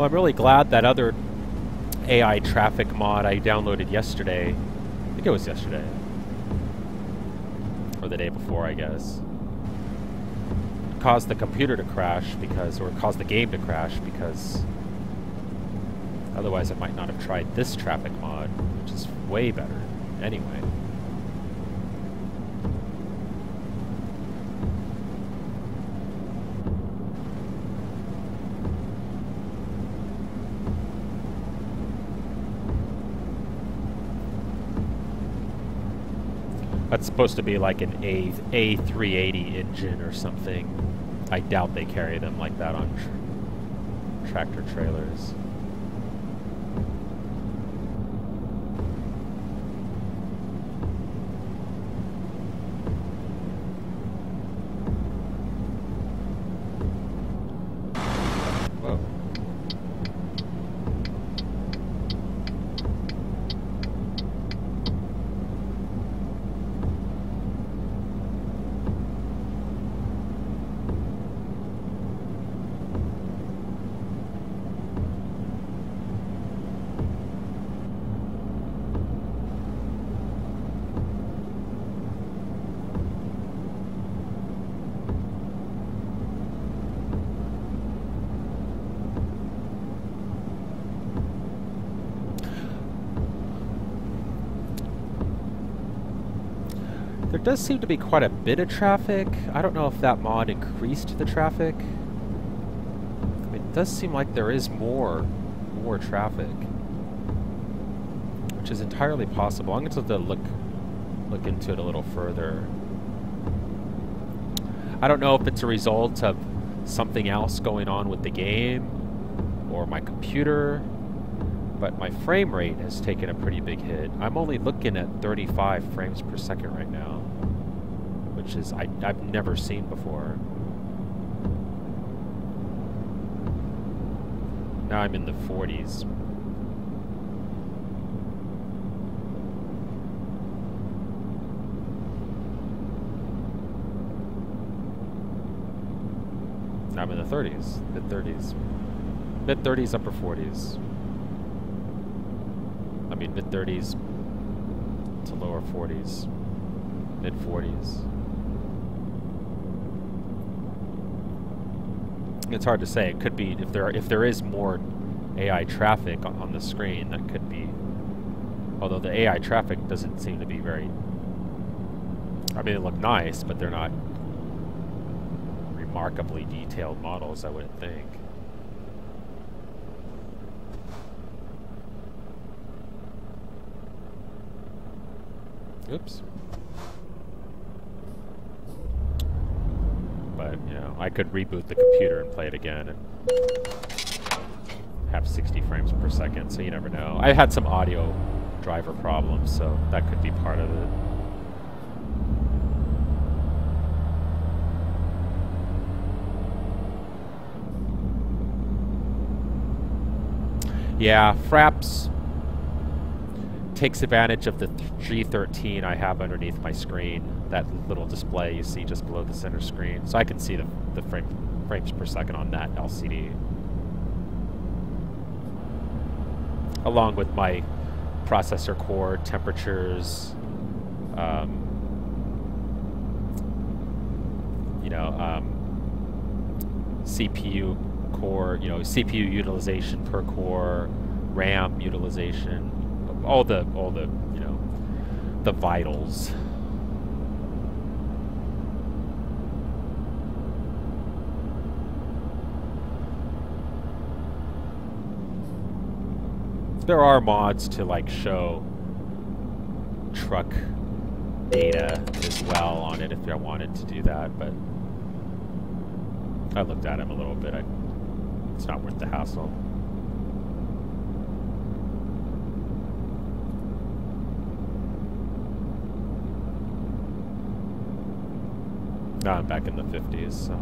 Well, I'm really glad that other AI traffic mod I downloaded yesterday, I think it was yesterday, or the day before, I guess, caused the computer to crash because, or caused the game to crash because otherwise I might not have tried this traffic mod, which is way better anyway. That's supposed to be like an A380 engine or something. I doubt they carry them like that on tractor trailers. There does seem to be quite a bit of traffic. I don't know if that mod increased the traffic. I mean, it does seem like there is more traffic, which is entirely possible. I'm going to have to look into it a little further. I don't know if it's a result of something else going on with the game or my computer, but my frame rate has taken a pretty big hit. I'm only looking at 35 frames per second right now, which is I've never seen before. Now I'm in the 40s. Now I'm in the 30s, mid-30s. Mid-30s, upper 40s. I mean, mid-30s to lower 40s. Mid-40s. It's hard to say. It could be, if there is more AI traffic on the screen, that could be... Although the AI traffic doesn't seem to be very... I mean, they look nice, but they're not remarkably detailed models, I wouldn't think. Oops. But, you know, I could reboot the computer and play it again and have 60 frames per second, so you never know. I had some audio driver problems, so that could be part of it. Yeah, Fraps takes advantage of the G13 I have underneath my screen, that little display you see just below the center screen, so I can see the frames per second on that LCD. Along with my processor core temperatures, CPU core, CPU utilization per core, RAM utilization, all the the vitals. There are mods to like show truck data as well on it if I wanted to do that, but I looked at them a little bit. It's not worth the hassle. Now I'm back in the 50s, so.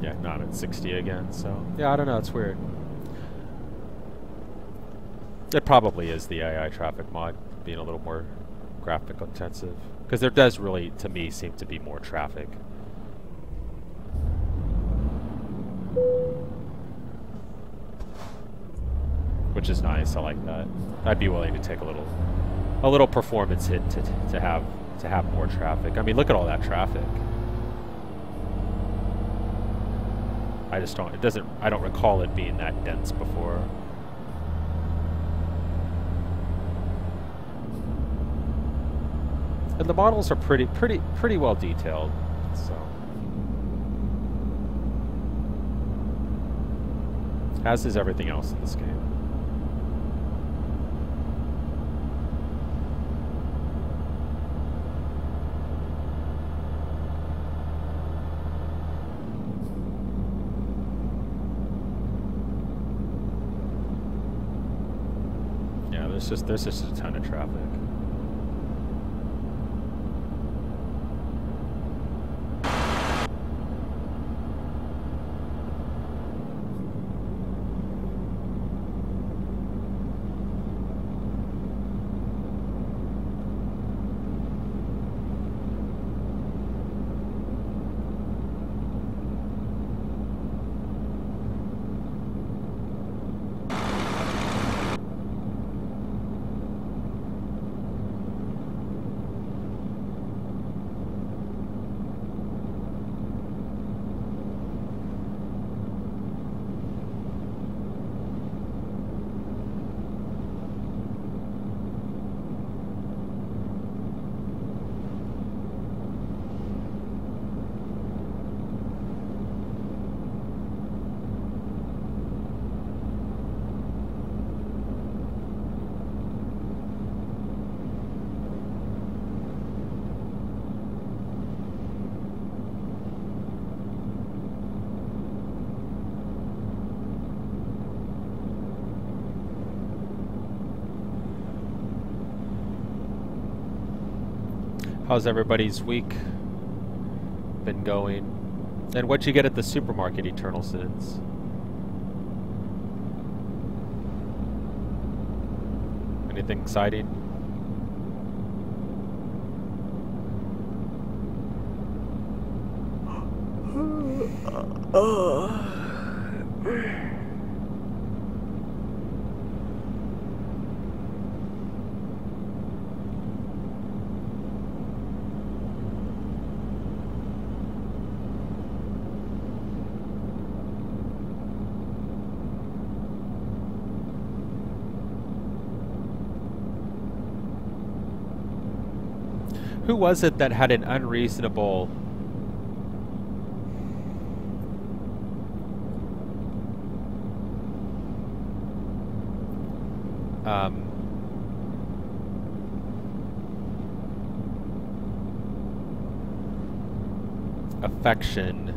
Yeah, now I'm at 60 again, so... Yeah, I don't know, it's weird. It probably is the AI traffic mod being a little more graphic intensive. Because there does really, to me, seem to be more traffic. Which is nice, I like that. I'd be willing to take a little performance hit to have more traffic. I mean, look at all that traffic. I just don't, I don't recall it being that dense before. And the models are pretty well detailed, so. As is everything else in this game. There's just a ton of traffic. How's everybody's week been going? And what'd you get at the supermarket, Eternal Sins? Anything exciting? Who was it that had an unreasonable affection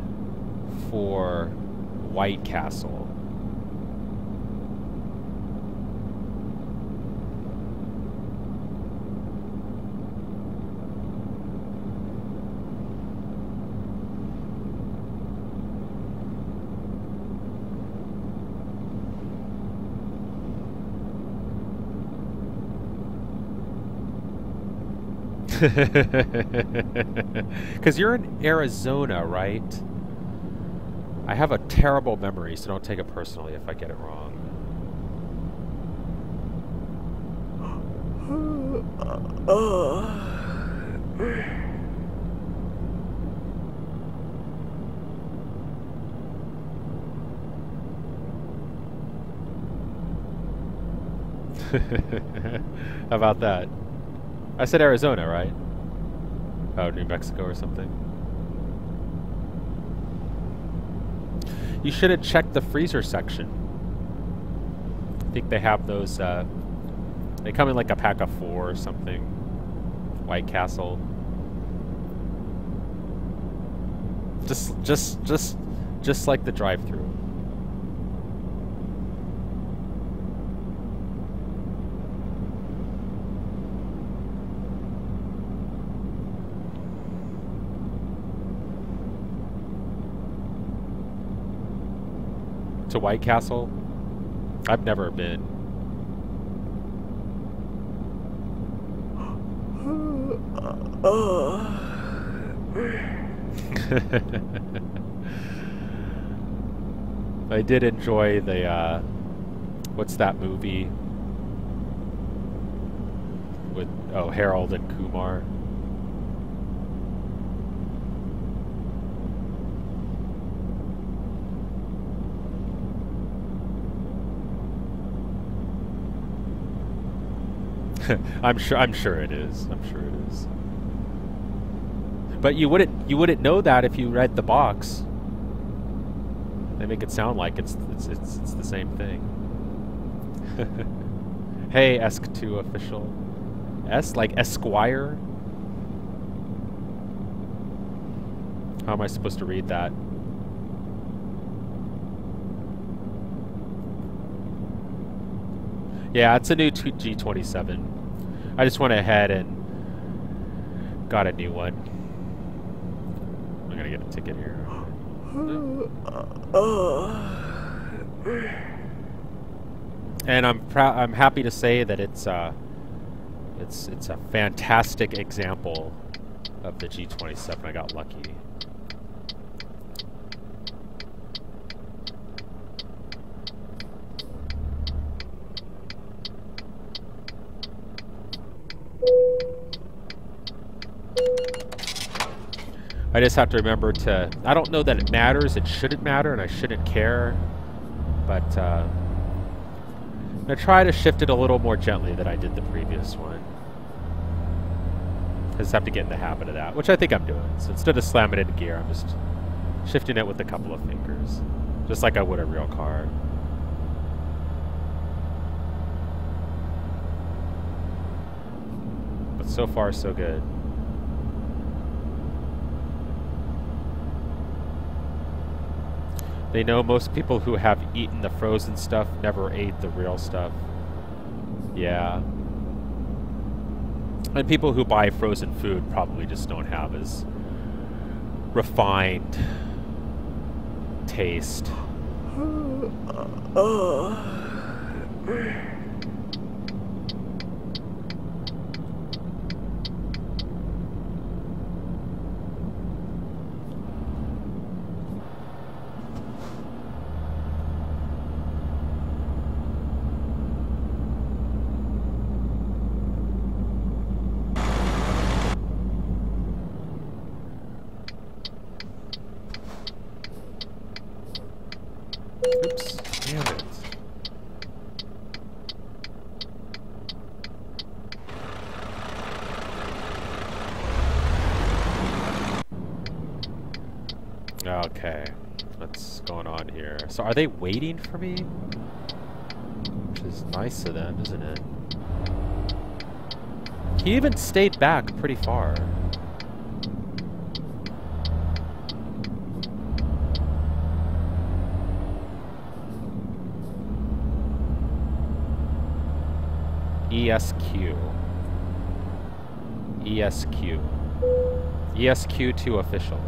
for White Castle? Because you're in Arizona, right? I have a terrible memory, so don't take it personally if I get it wrong. How about that? I said Arizona, right? Oh, New Mexico or something. You should have checked the freezer section. I think they have those, they come in like a pack of 4 or something. White Castle. Just like the drive-thru. To White Castle? I've never been. I did enjoy the what's that movie with Harold and Kumar? I'm sure it is. I'm sure it is. But you wouldn't know that if you read the box. They make it sound like it's the same thing. Hey, ESC2 official. S like Esquire? How am I supposed to read that? Yeah, it's a new G27. I just went ahead and got a new one. I'm gonna get a ticket here. And I'm happy to say that it's a fantastic example of the G27. I got lucky. I just have to remember to, I don't know that it matters, it shouldn't matter, and I shouldn't care, but I'm going to try to shift it a little more gently than I did the previous one. I just have to get in the habit of that, which I think I'm doing. So instead of slamming it in gear, I'm just shifting it with a couple of fingers, just like I would a real car. But so far, so good. They know most people who have eaten the frozen stuff never ate the real stuff. Yeah. And people who buy frozen food probably just don't have as refined taste. Oops, damn it. Okay, what's going on here? So are they waiting for me? Which is nice of them, isn't it? He even stayed back pretty far. ESQ. ESQ. ESQ to official.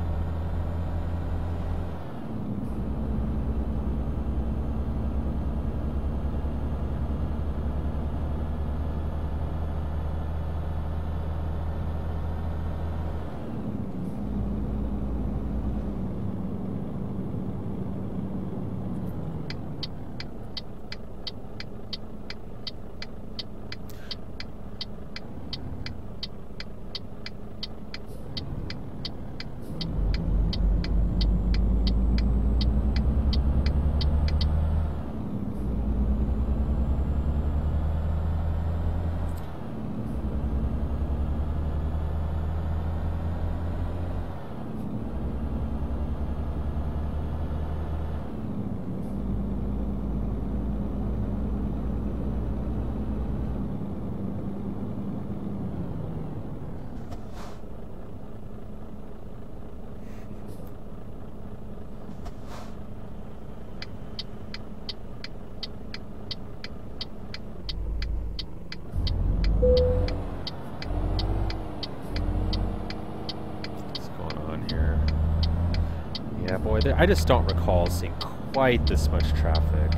Yeah, boy, I just don't recall seeing quite this much traffic.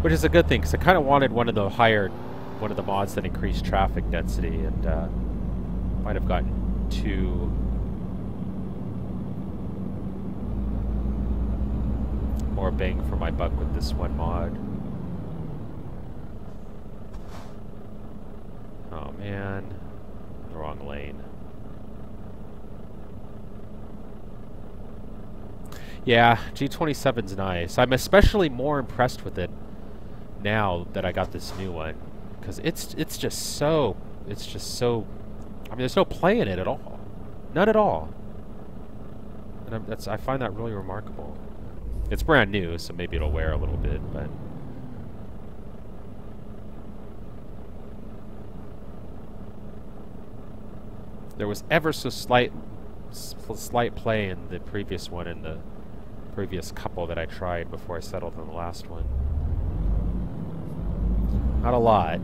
Which is a good thing, because I kind of wanted one of the mods that increased traffic density, and might have gotten too more bang for my buck with this one mod. Oh man, the wrong lane. Yeah, G27's nice. I'm especially more impressed with it now that I got this new one, because it's just so I mean, there's no play in it at all, none at all, and I find that really remarkable. It's brand new, so maybe it'll wear a little bit, but there was ever so slight play in the previous one and the previous couple that I tried before I settled on the last one. Not a lot.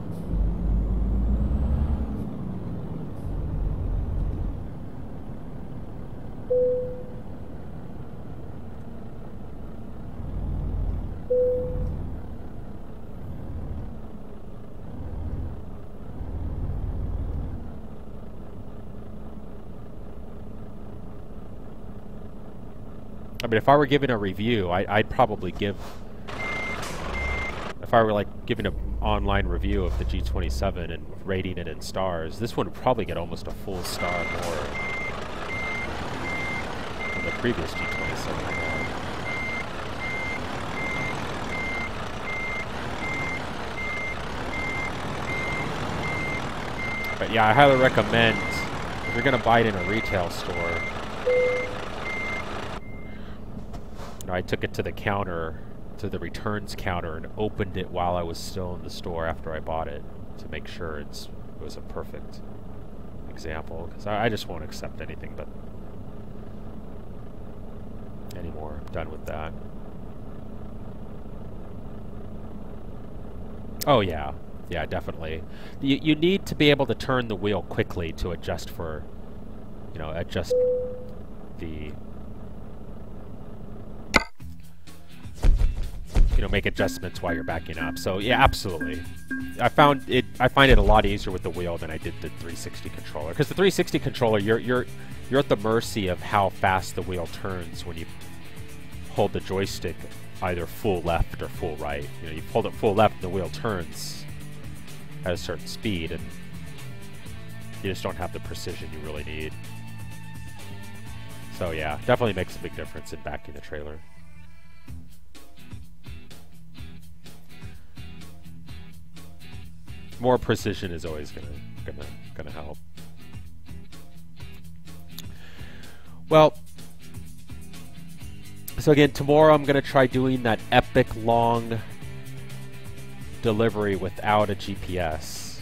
I mean, if I were giving a review, I'd probably give, if I were like giving an online review of the G27 and rating it in stars, this one would probably get almost a full star more than the previous G27 I had. But yeah, I highly recommend, if you're going to buy it in a retail store, I took it to the counter, to the returns counter, and opened it while I was still in the store after I bought it to make sure it was a perfect example, because I just won't accept anything but anymore. I'm done with that. Oh yeah, yeah, definitely. You need to be able to turn the wheel quickly to adjust for, adjust the, make adjustments while you're backing up. So yeah, absolutely. I find it a lot easier with the wheel than I did the 360 controller. Because the 360 controller, you're at the mercy of how fast the wheel turns when you hold the joystick either full left or full right. You hold it full left and the wheel turns at a certain speed, and you just don't have the precision you really need. So yeah, definitely makes a big difference in backing the trailer. More precision is always gonna help. Well, so again, tomorrow I'm gonna try doing that epic long delivery without a GPS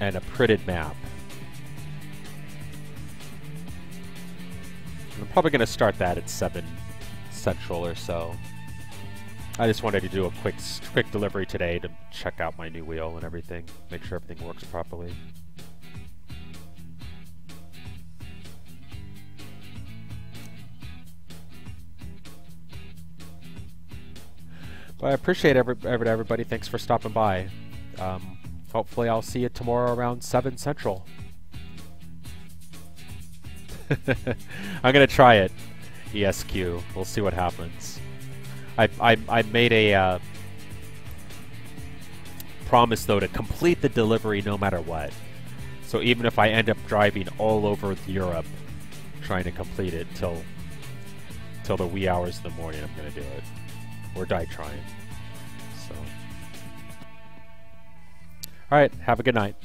and a printed map. I'm probably gonna start that at 7 Central or so. I just wanted to do a quick delivery today to check out my new wheel and everything, make sure everything works properly. Well, I appreciate everybody. Thanks for stopping by. Hopefully I'll see you tomorrow around 7 Central. I'm going to try it, ESQ. We'll see what happens. I made a promise, though, to complete the delivery no matter what. So even if I end up driving all over Europe trying to complete it till the wee hours of the morning, I'm going to do it. Or die trying. So, all right, have a good night.